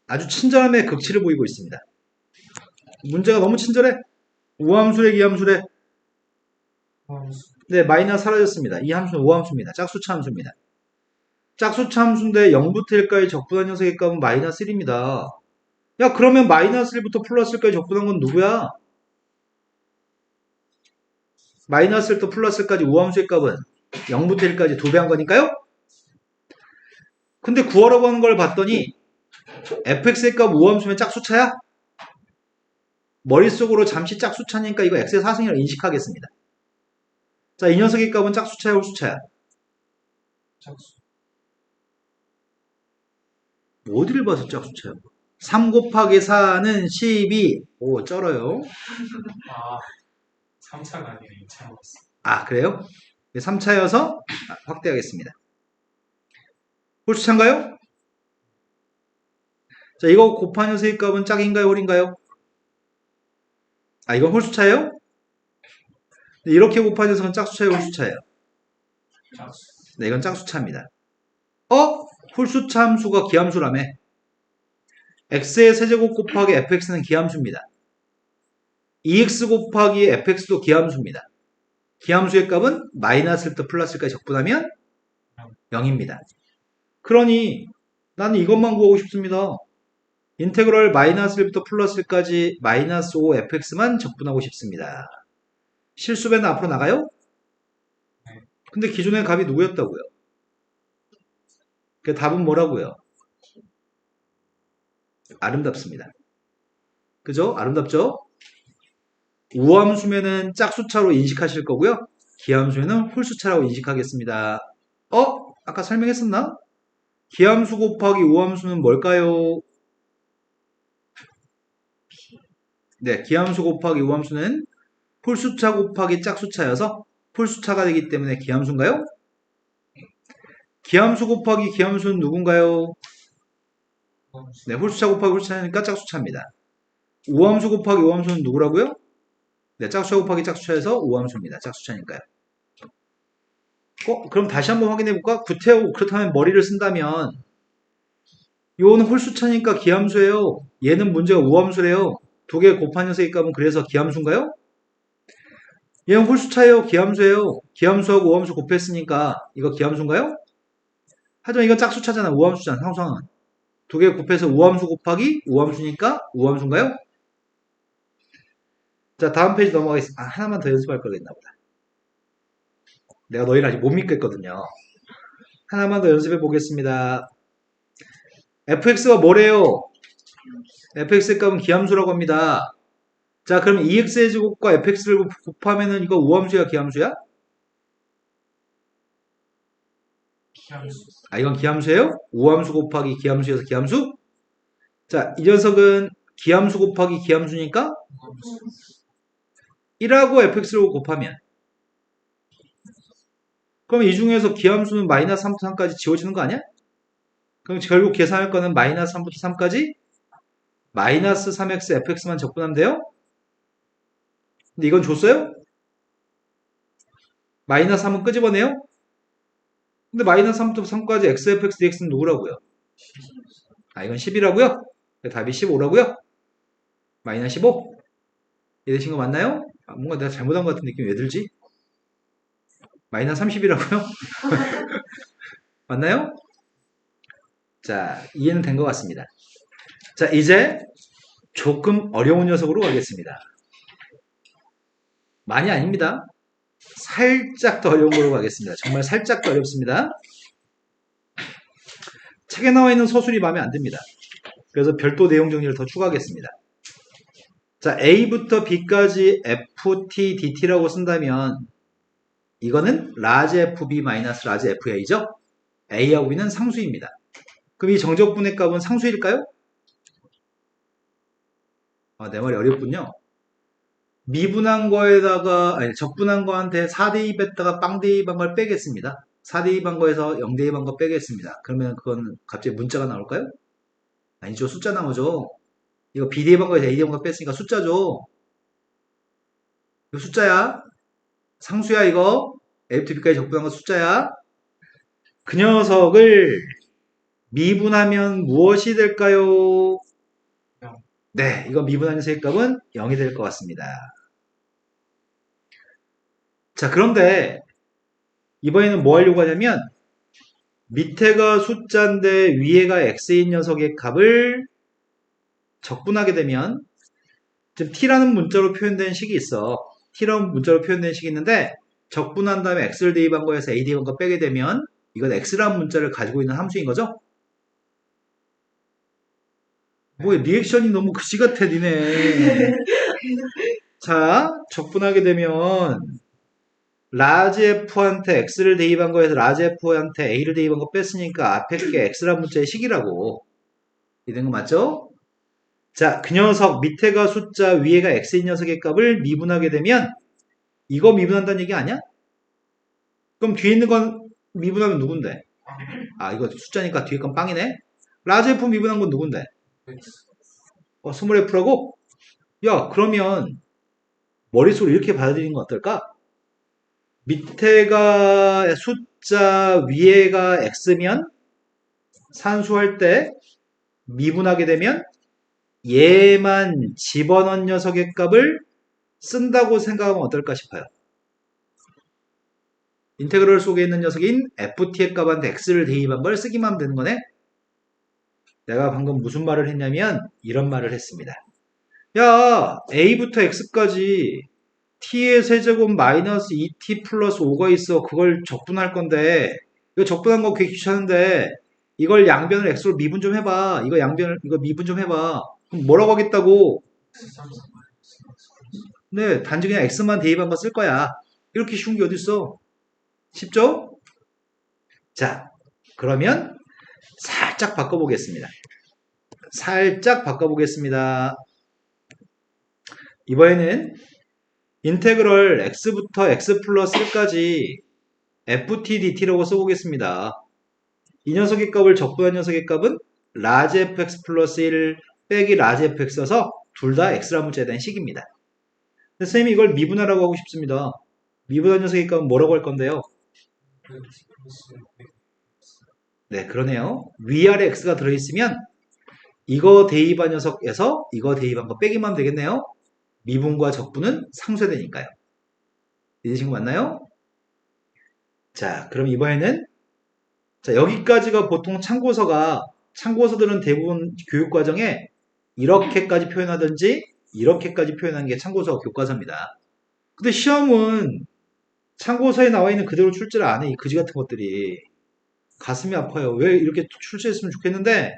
아주 친절함의 극치를 보이고 있습니다. 문제가 너무 친절해. 우함수래 기함수래. 우함수. 네, 마이너스 사라졌습니다. 이 함수는 우함수입니다. 짝수차 함수입니다. 짝수차 함수인데 0부터 1까지 적분한 녀석의 값은 마이너스 1입니다. 야, 그러면 마이너스 1부터 플러스 1까지 적분한 건 누구야? 마이너스 1부터 플러스 1까지 우함수의 값은 0부터 1까지 2배 한 거니까요? 근데 구하라고 하는 걸 봤더니 fx의 값 우함수면 짝수차야? 머릿속으로 잠시 짝수차니까 이거 x의 사승이라고 인식하겠습니다. 자, 이 녀석의 값은 짝수차야, 홀수차야? 짝수. 어디를 봐서 짝수차야? 3 곱하기 4는 12. 오, 쩔어요. 3차가 아니라 2차였어. 아, 그래요? 3차여서 확대하겠습니다. 홀수차인가요? 자, 이거 곱한 녀석의 값은 짝인가요, 홀인가요? 아, 이건 홀수차예요? 이렇게 곱한 녀석은 짝수차예요, 홀수차예요? 짝수. 네, 이건 짝수차입니다. 홀수차 함수가 기함수라며. x의 세제곱 곱하기 fx는 기함수입니다. 2x 곱하기 fx도 기함수입니다. 기함수의 값은 마이너스 1부터 플러스 1까지 적분하면 0입니다. 그러니 나는 이것만 구하고 싶습니다. 인테그럴 마이너스 1부터 플러스 1까지 마이너스 5 fx만 적분하고 싶습니다. 실수배는 앞으로 나가요? 근데 기존의 값이 누구였다고요? 그 답은 뭐라고요? 아름답습니다. 그죠? 아름답죠? 우함수면은 짝수차로 인식하실 거고요. 기함수면은 홀수차라고 인식하겠습니다. 아까 설명했었나? 기함수 곱하기 우함수는 뭘까요? 네, 기함수 곱하기 우함수는 홀수차 곱하기 짝수차여서 홀수차가 되기 때문에 기함수인가요? 기함수 곱하기 기함수는 누군가요? 네, 홀수차 곱하기 홀수차니까 짝수차입니다. 우함수 곱하기 우함수는 누구라고요? 네, 짝수차 곱하기 짝수차에서 우함수입니다. 짝수차니까요. 그럼 다시 한번 확인해 볼까? 구태하고 그렇다면 머리를 쓴다면 요거는 홀수차니까 기함수예요. 얘는 문제가 우함수래요. 두 개 곱한 녀석의 값은 그래서 기함수인가요? 얘는 홀수차예요. 기함수예요. 기함수하고 우함수 곱했으니까 이거 기함수인가요? 하지만 이건 짝수차잖아. 우함수잖아. 상수항은. 두 개 곱해서 우함수 곱하기 우함수니까 우함수인가요? 자, 다음 페이지 넘어가겠습니다. 하나만 더 연습할 걸 그랬나 보다. 내가 너희를 아직 못 믿겠거든요. 하나만 더 연습해 보겠습니다. fx가 뭐래요? fx의 값은 기함수라고 합니다. 자, 그럼 2x의 제곱과 fx를 곱하면은 이거 우함수야, 기함수야? 기함수. 아, 이건 기함수예요? 우함수 곱하기 기함수여서 기함수? 자, 이 녀석은 기함수 곱하기 기함수니까 1하고 fx를 곱하면 그럼 이 중에서 기함수는 마이너스 3부터 3까지 지워지는 거 아니야? 그럼 결국 계산할 거는 마이너스 3부터 3까지 마이너스 3x fx만 적분하면 돼요? 근데 이건 줬어요? 마이너스 3은 끄집어내요? 근데 마이너스 3부터 3까지 x, fx, dx는 누구라고요? 아, 이건 10이라고요? 답이 15라고요? 마이너스 15? 이해되신 거 맞나요? 아, 뭔가 내가 잘못한 것 같은 느낌이 왜 들지? 마이너스 30이라고요? 맞나요? 자, 이해는 된 것 같습니다. 자, 이제 조금 어려운 녀석으로 가겠습니다. 많이 아닙니다. 살짝 더 어려운 걸로 가겠습니다. 정말 살짝 더 어렵습니다. 책에 나와 있는 서술이 마음에 안 듭니다. 그래서 별도 내용 정리를 더 추가하겠습니다. 자, A부터 B까지 FT, DT라고 쓴다면 이거는 라지 FB 마이너스 라지 FA죠? A하고 B는 상수입니다. 그럼 이 정적분의 값은 상수일까요? 아, 내 말이 어렵군요. 미분한 거에다가, 아니, 적분한 거한테 4대2 뺐다가 빵대2 한 걸 빼겠습니다. 4대2 한 거에서 0대2 한 거 빼겠습니다. 그러면 그건 갑자기 문자가 나올까요? 아니죠. 숫자 나오죠. 이거 B 대입한 거에서 A 대입한 거 뺐으니까 숫자죠. 이거 숫자야. 상수야, 이거. A부터 B까지 적분한 거 숫자야. 그 녀석을 미분하면 무엇이 될까요? 0. 네, 이거 미분한 녀석의 값은 0이 될 것 같습니다. 자, 그런데 이번에는 뭐 하려고 하냐면 밑에가 숫자인데 위에가 x인 녀석의 값을 적분하게 되면 지금 t라는 문자로 표현된 식이 있어. t라는 문자로 표현된 식이 있는데 적분한 다음에 x를 대입한 거에서 a 대입한 거 빼게 되면 이건 x라는 문자를 가지고 있는 함수인 거죠? 뭐야, 리액션이 너무 그지 같아, 니네. 자, 적분하게 되면 라지 f한테 x를 대입한 거에서 라지 f한테 a를 대입한 거 뺐으니까 앞에 게 x라는 문자의 식이라고. 이된 거 맞죠? 자, 그 녀석 밑에가 숫자 위에가 x인 녀석의 값을 미분하게 되면 이거 미분한다는 얘기 아니야? 그럼 뒤에 있는 건 미분하면 누군데? 아, 이거 숫자니까 뒤에 건 빵이네. 라지 f 미분한 건 누군데? 스몰 f라고? 야, 그러면 머릿속으로 이렇게 받아들이는 건 어떨까? 밑에가 숫자 위에가 x면 산수할 때 미분하게 되면 얘만 집어넣은 녀석의 값을 쓴다고 생각하면 어떨까 싶어요. 인테그럴 속에 있는 녀석인 ft의 값한테 x를 대입한 걸 쓰기만 하면 되는 거네. 내가 방금 무슨 말을 했냐면 이런 말을 했습니다. 야, a부터 x까지 t의 세제곱 마이너스 2t 플러스 5가 있어. 그걸 적분할 건데 이거 적분한 거 되게 귀찮은데 이걸 양변을 x로 미분 좀 해봐. 이거 양변을 이거 미분 좀 해봐. 그럼 뭐라고 하겠다고? 네, 단지 그냥 x만 대입한 거 쓸 거야. 이렇게 쉬운 게 어딨어? 쉽죠? 자, 그러면 살짝 바꿔보겠습니다. 살짝 바꿔보겠습니다. 이번에는 인테그럴 x부터 x 플러스 1까지 ftdt라고 써보겠습니다. 이 녀석의 값을 적분한 녀석의 값은 라지 fx 플러스 1 빼기 라지 fx 써서 둘 다 x라 문자에 대한 식입니다. 근데 선생님이 이걸 미분하라고 하고 싶습니다. 미분한 녀석의 값은 뭐라고 할 건데요? 네, 그러네요. 위아래 x가 들어있으면 이거 대입한 녀석에서 이거 대입한 거 빼기만 하면 되겠네요. 미분과 적분은 상쇄되니까요. 이해되신 거 맞나요? 자, 그럼 이번에는 자, 여기까지가 보통 참고서들은 대부분 교육과정에 이렇게까지 표현하든지 이렇게까지 표현하는 게 참고서 교과서입니다. 근데 시험은 참고서에 나와 있는 그대로 출제를 안 해. 이 그지 같은 것들이. 가슴이 아파요. 왜 이렇게 출제했으면 좋겠는데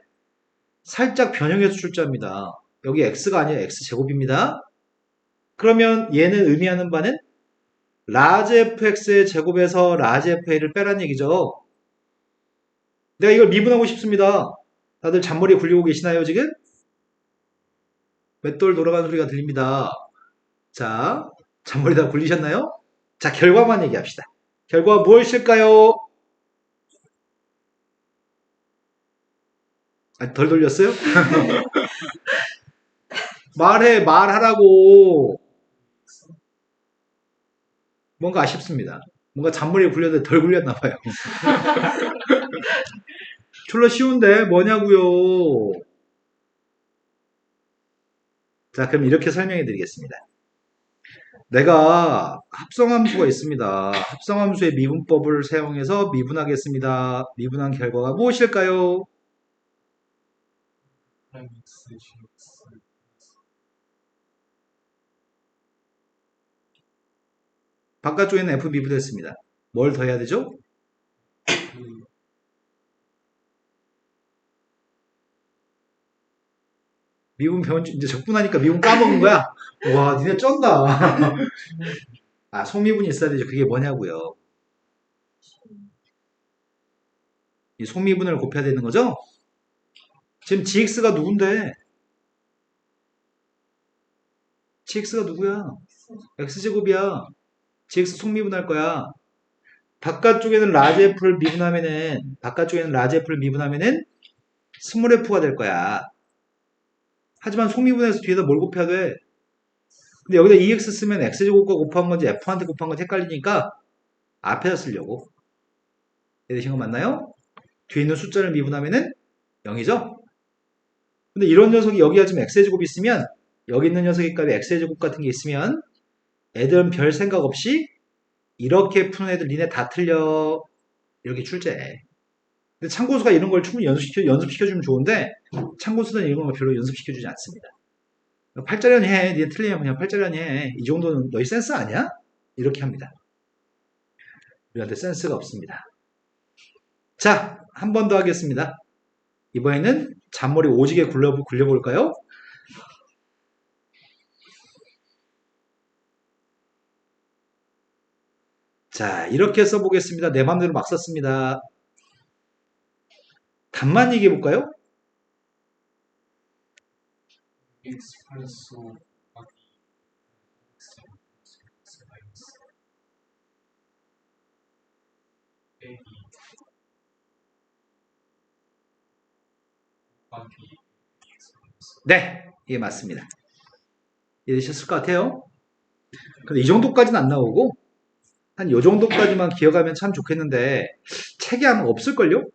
살짝 변형해서 출제합니다. 여기 x가 아니라 x제곱입니다. 그러면 얘는 의미하는 바는 라지 fx의 제곱에서 라지 fa를 빼란 얘기죠. 내가 이걸 미분하고 싶습니다. 다들 잔머리 굴리고 계시나요, 지금? 맷돌 돌아가는 소리가 들립니다. 자, 잔머리 다 굴리셨나요? 자, 결과만 얘기합시다. 결과 무엇일까요? 아, 덜 돌렸어요? 말하라고. 뭔가 아쉽습니다. 뭔가 잔머리에 굴렸는데 덜 굴렸나봐요. 졸라 쉬운데 뭐냐고요. 자, 그럼 이렇게 설명해 드리겠습니다. 내가 합성함수가 있습니다. 합성함수의 미분법을 사용해서 미분하겠습니다. 미분한 결과가 무엇일까요? 바깥쪽에는 f 미분했습니다. 뭘 더해야 되죠? 미분 배운 이제 적분하니까 미분 까먹은 거야? 와, 니네 쩐다. 아, 소미분이 있어야 되죠. 그게 뭐냐고요. 이 소미분을 곱해야 되는 거죠? 지금 gx가 누군데? gx가 누구야? x제곱이야. gx 속미분할 거야. 바깥쪽에는 라지 f를 미분하면은 스몰 f가 될 거야. 하지만 속미분해서 뒤에다 뭘 곱해야 돼? 근데 여기다 2x 쓰면 x제곱과 곱한 건지 f한테 곱한 건지 헷갈리니까 앞에다 쓰려고. 이해되신 거 맞나요? 뒤에 있는 숫자를 미분하면은 0이죠? 근데 이런 녀석이 여기가 지금 x제곱이 있으면 여기 있는 녀석의 값이 x제곱 같은 게 있으면 애들은 별 생각 없이 이렇게 푸는 애들 니네 다 틀려. 이렇게 출제해. 근데 참고서가 이런 걸 충분히 연습시켜주면 좋은데 참고서는 이런 걸 별로 연습시켜주지 않습니다. 8자리 해. 니네 틀리면 그냥 8자리 해. 이 정도는 너희 센스 아니야? 이렇게 합니다. 우리한테 센스가 없습니다. 자, 한 번 더 하겠습니다. 이번에는 잔머리 오지게 굴려볼까요? 자, 이렇게 써보겠습니다. 내 맘대로 막 썼습니다. 답만 얘기해볼까요? x 플러스 5 곱하기 x 마이너스 빼기 곱하기 x 마이너스 네, 이게 맞습니다. 이해되셨을 것 같아요. 근데 이 정도까지는 안 나오고 한 이 정도까지만 기억하면 참 좋겠는데 책이 아마 없을걸요?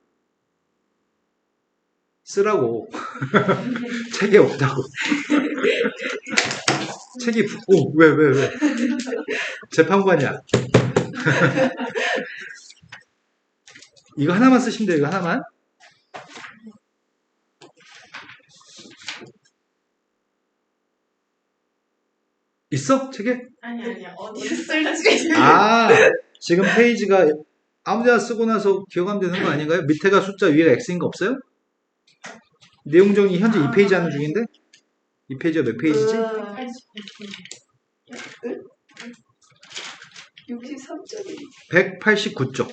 쓰라고. 책이 없다고. 책이 왜? 재판관이야. 이거 하나만 쓰시면 돼요. 이거 하나만. 있어? 책에? 아니야. 어디서 쓸지. 아, 지금 페이지가 아무데나 쓰고 나서 기억하면 되는 거 아닌가요? 밑에가 숫자 위에가 x인 거 없어요? 내용 정리 현재 2페이지 하는 중인데? 이 페이지가 몇 페이지지? 63쪽이. 189쪽.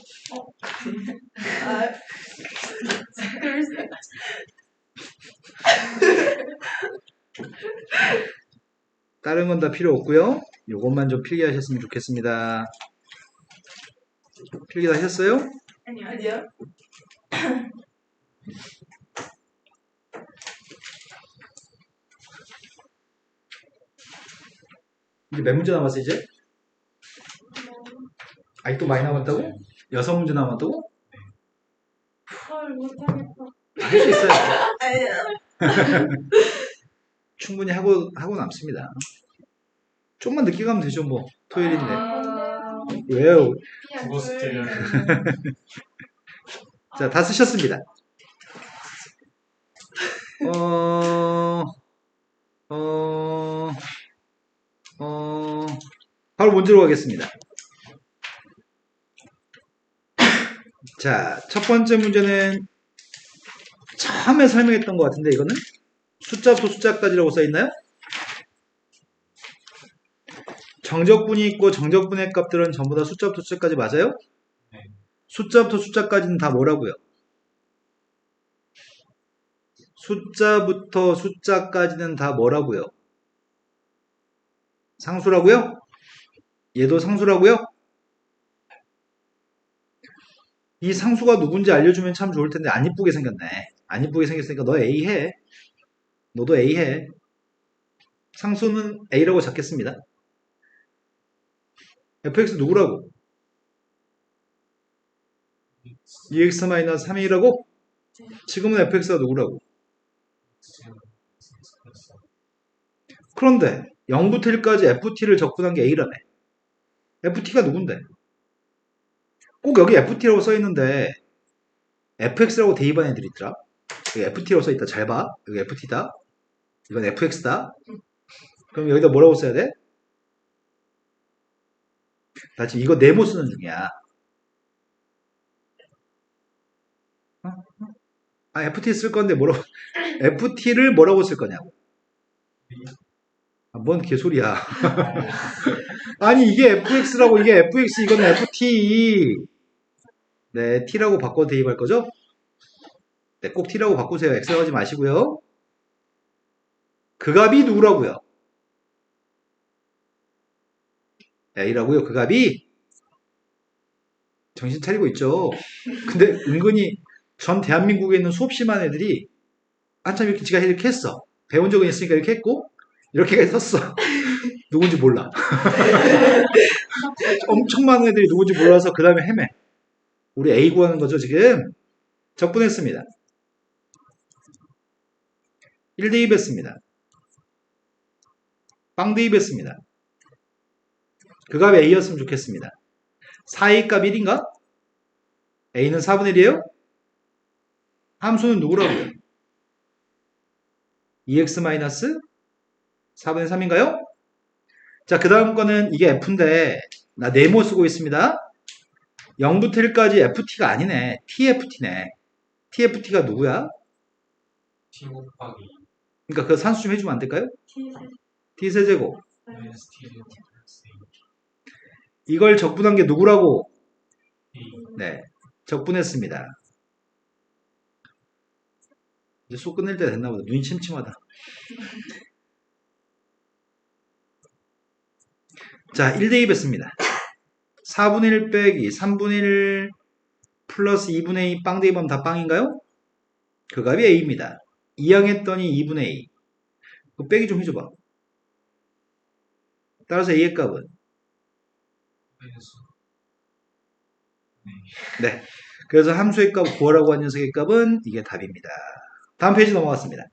아, 글쎄. 다른 건 다 필요 없고요. 요것만 좀 필기하셨으면 좋겠습니다. 필기 다 하셨어요? 아니요. 아니요. 이제 몇 문제 남았어 이제? 아직도 많이 남았다고? 6문제 남았다고? 헐 못하겠다. 할 수 있어요. 아니요. 충분히 하고 남습니다. 좀만 늦게 가면 되죠 뭐. 토요일인데. 아, 왜요? 국어 숙제를 자, 다 쓰셨습니다. 바로 문제로 가겠습니다. 자, 첫 번째 문제는 처음에 설명했던 것 같은데 이거는 숫자부터 숫자까지라고 써있나요? 정적분이 있고 정적분의 값들은 전부 다 숫자부터 숫자까지 맞아요? 네. 숫자부터 숫자까지는 다 뭐라고요? 숫자부터 숫자까지는 다 뭐라고요? 상수라고요? 얘도 상수라고요? 이 상수가 누군지 알려주면 참 좋을 텐데 안 이쁘게 생겼네. 안 이쁘게 생겼으니까 너 A 해. 너도 A 해. 상수는 A라고 잡겠습니다. fx 누구라고? 2x-3이라고? 지금은 fx가 누구라고? 그런데 0부터 1까지 ft를 적분한 게 A라며. ft가 누군데? 꼭 여기 ft라고 써있는데 fx라고 대입한 애들이 있더라. 여기 ft라고 써있다. 잘 봐. 여기 ft다. 이건 fx다. 그럼 여기다 뭐라고 써야 돼? 나 지금 이거 네모 쓰는 중이야. ft 쓸 건데 뭐라고 ft를 뭐라고 쓸 거냐고. 뭔 개소리야. 아니 이게 fx라고 이게 fx 이건 ft. 네, t라고 바꿔 대입할 거죠? 네, 꼭 t라고 바꾸세요. x라고 하지 마시고요. 그 값이 누구라고요? a라고요. 그 값이 정신 차리고 있죠. 근데 은근히 전 대한민국에 있는 수없이 많은 애들이 한참 이렇게 지가 이렇게 했어. 배운 적은 있으니까 이렇게 했고 이렇게까지 썼어. 누군지 몰라. 엄청 많은 애들이 누군지 몰라서 그 다음에 헤매. 우리 A 구하는 거죠 지금. 적분했습니다. 1 대입했습니다. 빵 대입했습니다. 그 값이 A였으면 좋겠습니다. 4A 값 1인가? A는 4분의 1이에요? 함수는 누구라고요? 2x-4분의 3인가요? 자, 그 다음 거는 이게 F인데 나 네모 쓰고 있습니다. 0부터 1까지 FT가 아니네. TFT네. TFT가 누구야? T 곱하기 그러니까 그 산수 좀 해주면 안 될까요? T세제곱. 마이너스 T 제곱 플러스 이걸 적분한 게 누구라고? A 네, 적분했습니다. 이제 수업 끝낼 때 됐나 보다. 눈이 침침하다. 자, 1 대입했습니다. 4분의 1 빼기 3분의 1 플러스 2분의 2 빵 대입하면 다 빵인가요? 그 값이 A입니다. 2항했더니 2분의 A. 그 빼기 좀 해줘봐. 따라서 A의 값은? 마이너스 네. 그래서 함수의 값 구하라고 한 녀석의 값은 이게 답입니다. 다음 페이지 넘어갔습니다.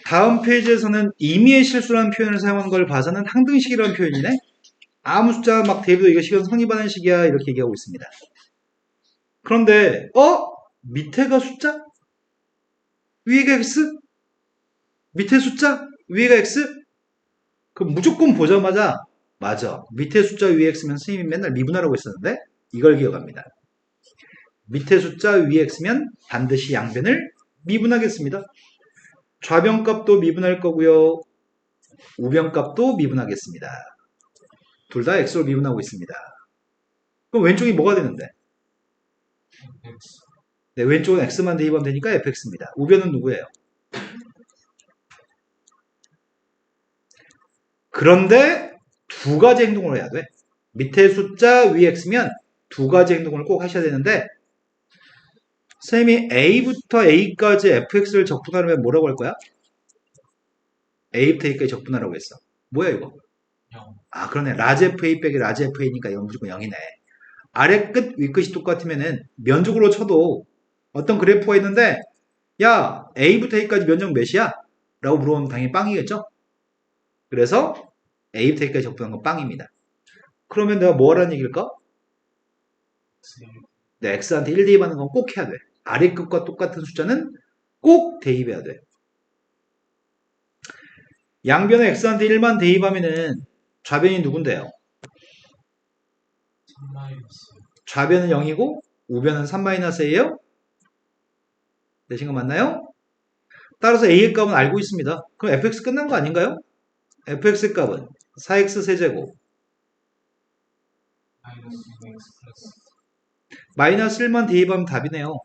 다음 페이지에서는 임의의 실수라는 표현을 사용한 걸 봐서는 항등식이라는 표현이네. 아무 숫자 막 대입도 이것이 성립하는 식이야 이렇게 얘기하고 있습니다. 그런데 밑에가 숫자? 위에가 x? 밑에 숫자? 위에가 x? 그럼 무조건 보자마자 맞아. 밑에 숫자 위에 x면 선생님이 맨날 미분하라고 했었는데 이걸 기억합니다. 밑에 숫자 위에 x면 반드시 양변을 미분하겠습니다. 좌변값도 미분할 거고요. 우변값도 미분하겠습니다. 둘 다 x로 미분하고 있습니다. 그럼 왼쪽이 뭐가 되는데? X 네, 왼쪽은 x만 대입하면 되니까 fx입니다. 우변은 누구예요? 그런데 두 가지 행동을 해야 돼. 밑에 숫자 위 x면 두 가지 행동을 꼭 하셔야 되는데 쌤이 a부터 a까지 fx를 적분하려면 뭐라고 할 거야? a부터 a까지 적분하라고 했어. 뭐야 이거? 0. 아 그러네. 라지 fa 빼기 라지 fa니까 이건 무조건 0이네. 아래 끝, 위 끝이 똑같으면은 면적으로 쳐도 어떤 그래프가 있는데 야 a부터 a까지 면적 몇이야? 라고 물어보면 당연히 빵이겠죠? 그래서 a부터 a까지 적분한 건 빵입니다. 그러면 내가 뭐 하라는 얘기일까? 네, x한테 1 대입하는 건 꼭 해야 돼. 아래 끝과 똑같은 숫자는 꼭 대입해야 돼. 양변에 x한테 1만 대입하면은 좌변이 누군데요? 3 마이너스 좌변은 0이고 우변은 3-A예요? 되신 거 맞나요? 따라서 a의 값은 알고 있습니다. 그럼 fx 끝난 거 아닌가요? fx 값은 4x 세제곱 마이너스 2x 플러스 마이너스 1만 대입하면 답이네요.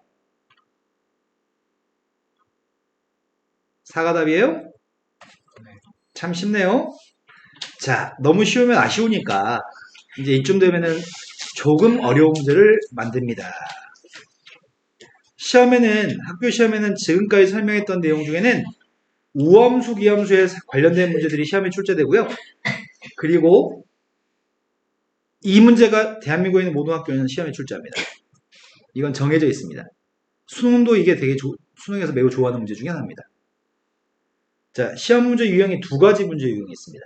4가 답이에요? 네. 참 쉽네요. 자, 너무 쉬우면 아쉬우니까 이제 이쯤 되면은 조금 어려운 문제를 만듭니다. 시험에는 학교 시험에는 지금까지 설명했던 내용 중에는 우함수, 기함수에 관련된 문제들이 시험에 출제되고요. 그리고 이 문제가 대한민국에 있는 모든 학교에는 시험에 출제합니다. 이건 정해져 있습니다. 수능도 이게 되게 수능에서 매우 좋아하는 문제 중에 하나입니다. 자, 시험 문제 유형이 두 가지 문제 유형이 있습니다.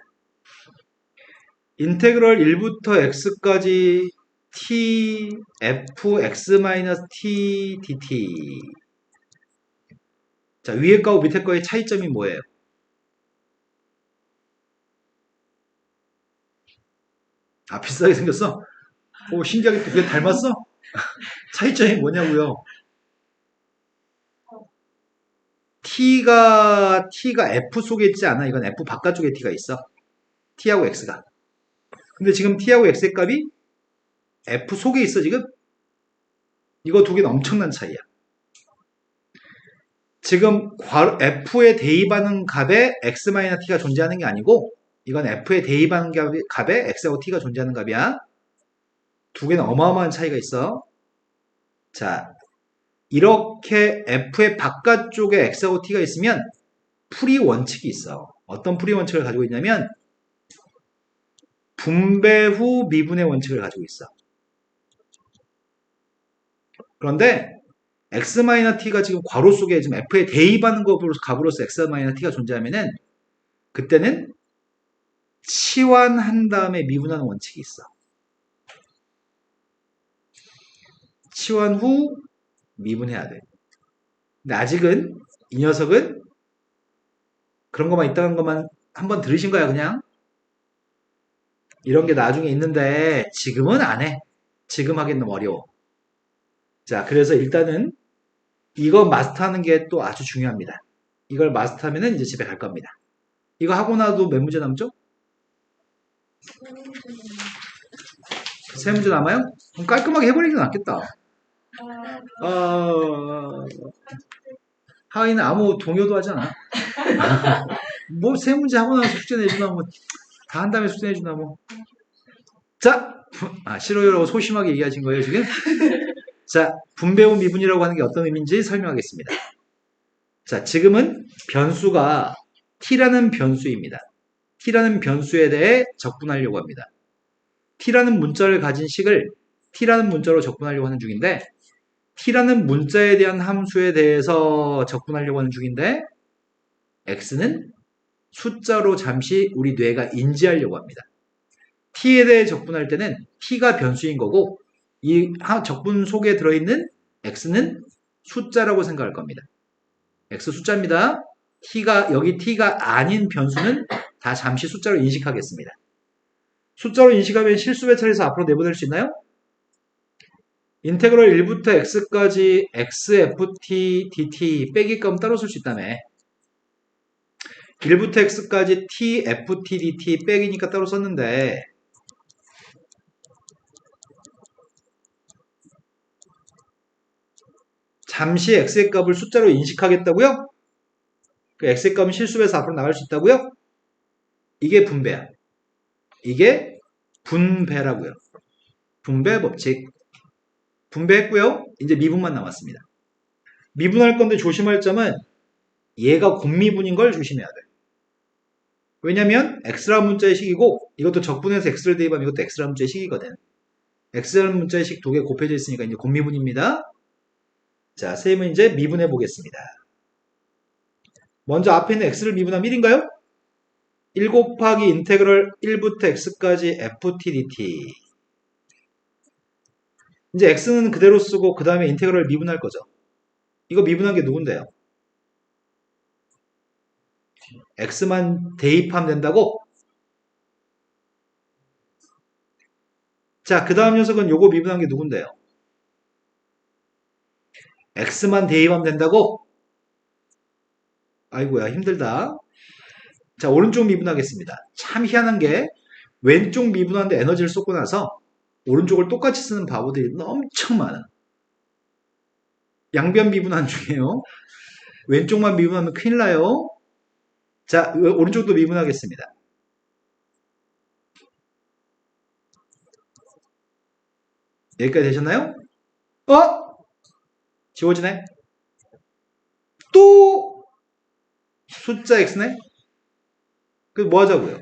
인테그럴 1부터 x까지 t fx-t dt. 자, 위에 거하고 밑에 거의 차이점이 뭐예요? 아, 비슷하게 생겼어? 오, 신기하게 그게 닮았어? 차이점이 뭐냐고요? t가 f 속에 있지 않아. 이건 f 바깥쪽에 t가 있어. t하고 x가. 근데 지금 t하고 x의 값이 f 속에 있어 지금. 이거 두 개는 엄청난 차이야. 지금 f에 대입하는 값에 x-t가 존재하는 게 아니고 이건 f에 대입하는 값에 x하고 t가 존재하는 값이야. 두 개는 어마어마한 차이가 있어. 자, 이렇게 f의 바깥쪽에 x하고 t가 있으면 풀이 원칙이 있어. 어떤 풀이 원칙을 가지고 있냐면 분배 후 미분의 원칙을 가지고 있어. 그런데 x-t가 지금 괄호 속에 지금 f에 대입하는 값으로서 x-t가 존재하면은 그때는 치환한 다음에 미분하는 원칙이 있어. 치환 후 미분해야 돼. 근데 아직은 이 녀석은 그런 것만 있다는 것만 한번 들으신 거야 그냥. 이런 게 나중에 있는데 지금은 안 해. 지금 하기엔 너무 어려워. 자, 그래서 일단은 이거 마스터하는 게 또 아주 중요합니다. 이걸 마스터하면은 이제 집에 갈 겁니다. 이거 하고 나도 몇 문제 남죠? 세 문제 남아요? 그럼 깔끔하게 해버리는 게 낫겠다. 하이는 아무 동요도 하지 않아. 뭐 세 문제 하고 나서 숙제 내주나 뭐 다 한 다음에 숙제 내주나 뭐. 자, 싫어요라고 소심하게 얘기하신 거예요 지금? 자, 분배 후 미분이라고 하는 게 어떤 의미인지 설명하겠습니다. 자, 지금은 변수가 t라는 변수입니다. t라는 변수에 대해 적분하려고 합니다. t라는 문자를 가진 식을 t라는 문자로 적분하려고 하는 중인데 t라는 문자에 대한 함수에 대해서 적분하려고 하는 중인데 x는 숫자로 잠시 우리 뇌가 인지하려고 합니다. t에 대해 적분할 때는 t가 변수인 거고 이 적분 속에 들어있는 x는 숫자라고 생각할 겁니다. x 숫자입니다. 여기 t가 아닌 변수는 다 잠시 숫자로 인식하겠습니다. 숫자로 인식하면 실수배 처리해서 앞으로 내보낼 수 있나요? 인테그럴 1부터 x까지 xft dt 빼기 값은 따로 쓸 수 있다며. 1부터 x까지 tft dt 빼기니까 따로 썼는데 잠시 x의 값을 숫자로 인식하겠다고요? 그 x의 값은 실수배에서 앞으로 나갈 수 있다고요? 이게 분배야. 이게 분배라고요. 분배 법칙. 분배했고요. 이제 미분만 남았습니다. 미분할 건데 조심할 점은 얘가 곱미분인 걸 조심해야 돼. 왜냐면 x라는 문자의 식이고 이것도 적분해서 x를 대입하면 이것도 x라는 문자의 식이거든. x라는 문자의 식 두 개 곱해져 있으니까 이제 곱미분입니다. 자, 쌤은 이제 미분해 보겠습니다. 먼저 앞에 있는 x를 미분하면 1인가요? 1 곱하기 인테그럴 1부터 x까지 ft dt. 이제 x는 그대로 쓰고 그 다음에 인테그럴 미분할 거죠. 이거 미분한 게 누군데요? x만 대입하면 된다고? 자, 그 다음 녀석은 요거 미분한 게 누군데요? x만 대입하면 된다고? 아이고야, 힘들다. 자, 오른쪽 미분하겠습니다. 참 희한한 게 왼쪽 미분하는데 에너지를 쏟고 나서 오른쪽을 똑같이 쓰는 바보들이 엄청 많아. 양변 미분한 중에요. 왼쪽만 미분하면 큰일 나요. 자, 오른쪽도 미분하겠습니다. 여기까지 되셨나요? 지워지네? 또 숫자 x네? 그 뭐 하자고요?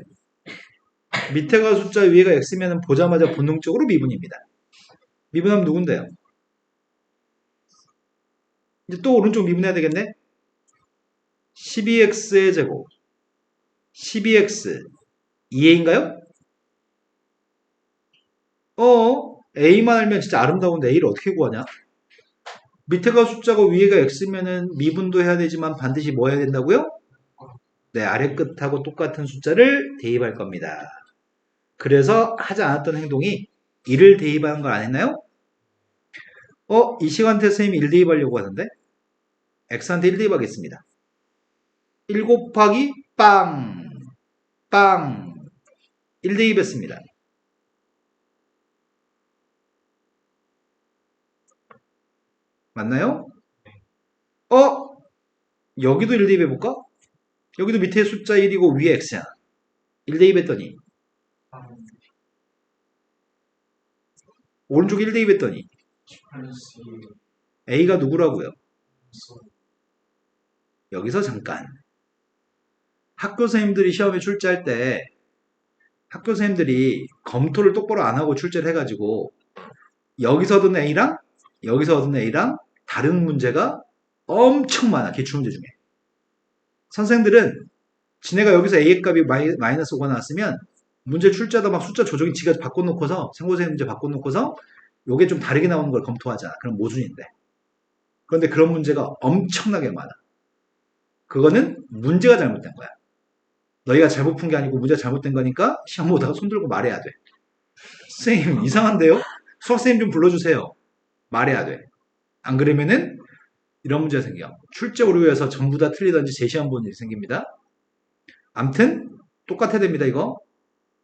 밑에가 숫자 위에가 x면 보자마자 본능적으로 미분입니다. 미분하면 누군데요? 이제 또 오른쪽 미분해야 되겠네? 12x의 제곱 12x 2a인가요? a만 알면 진짜 아름다운데 a를 어떻게 구하냐? 밑에가 숫자고 위에가 x면은 미분도 해야 되지만 반드시 뭐 해야 된다고요? 네, 아래 끝하고 똑같은 숫자를 대입할 겁니다. 그래서 하지 않았던 행동이 1을 대입하는 걸 안 했나요? 이 시간대 선생님이 1 대입하려고 하는데 x한테 1 대입하겠습니다. 1 곱하기 빵 1 대입했습니다. 맞나요? 여기도 1 대입해볼까? 여기도 밑에 숫자 1이고 위에 x야. 1 대입했더니 오른쪽 1 대입했더니 플러스 a가 누구라고요? 소 여기서 잠깐. 학교 선생님들이 시험에 출제할 때 학교 선생님들이 검토를 똑바로 안 하고 출제를 해가지고 여기서 얻은 A랑 여기서 얻은 A랑 다른 문제가 엄청 많아. 기출문제 중에. 선생들은 지네가 여기서 A의 값이 마이너스 5가 나왔으면 문제 출제하다 막 숫자 조정이 지가 바꿔놓고서 생고생 문제 바꿔놓고서 요게 좀 다르게 나오는 걸 검토하잖아. 그럼 모순인데. 그런데 그런 문제가 엄청나게 많아. 그거는 문제가 잘못된 거야. 너희가 잘못 푼 게 아니고 문제가 잘못된 거니까 시험 보다가 손 들고 말해야 돼. 선생님 이상한데요? 수학선생님 좀 불러주세요. 말해야 돼. 안 그러면은 이런 문제가 생겨. 출제 오류에서 전부 다 틀리든지 재시험 보는 일이 생깁니다. 암튼 똑같아야 됩니다. 이거.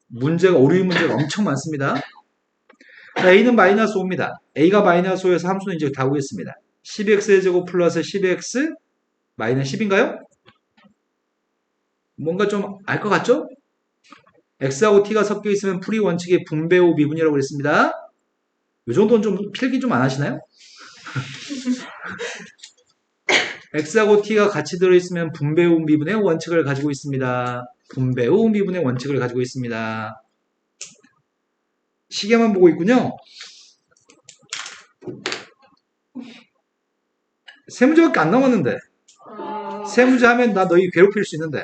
문제가 오류인 문제가 엄청 많습니다. 자, A는 마이너스 5입니다. A가 마이너스 5에서 함수는 이제 다 구했습니다. 12x의 제곱 플러스 12x 마이너스 10인가요? 뭔가 좀 알 것 같죠? x하고 t가 섞여 있으면 풀이 원칙의 분배 후 미분이라고 그랬습니다. 이 정도는 좀 필기 좀 안 하시나요? x하고 t가 같이 들어있으면 분배 후 미분의 원칙을 가지고 있습니다. 분배 후 미분의 원칙을 가지고 있습니다. 시계만 보고 있군요. 세 문제밖에 안 남았는데 세 문제 하면 나 너희 괴롭힐 수 있는데.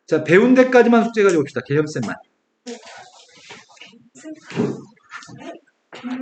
자, 배운 데까지만 숙제 가지고 봅시다. 개념쌤만.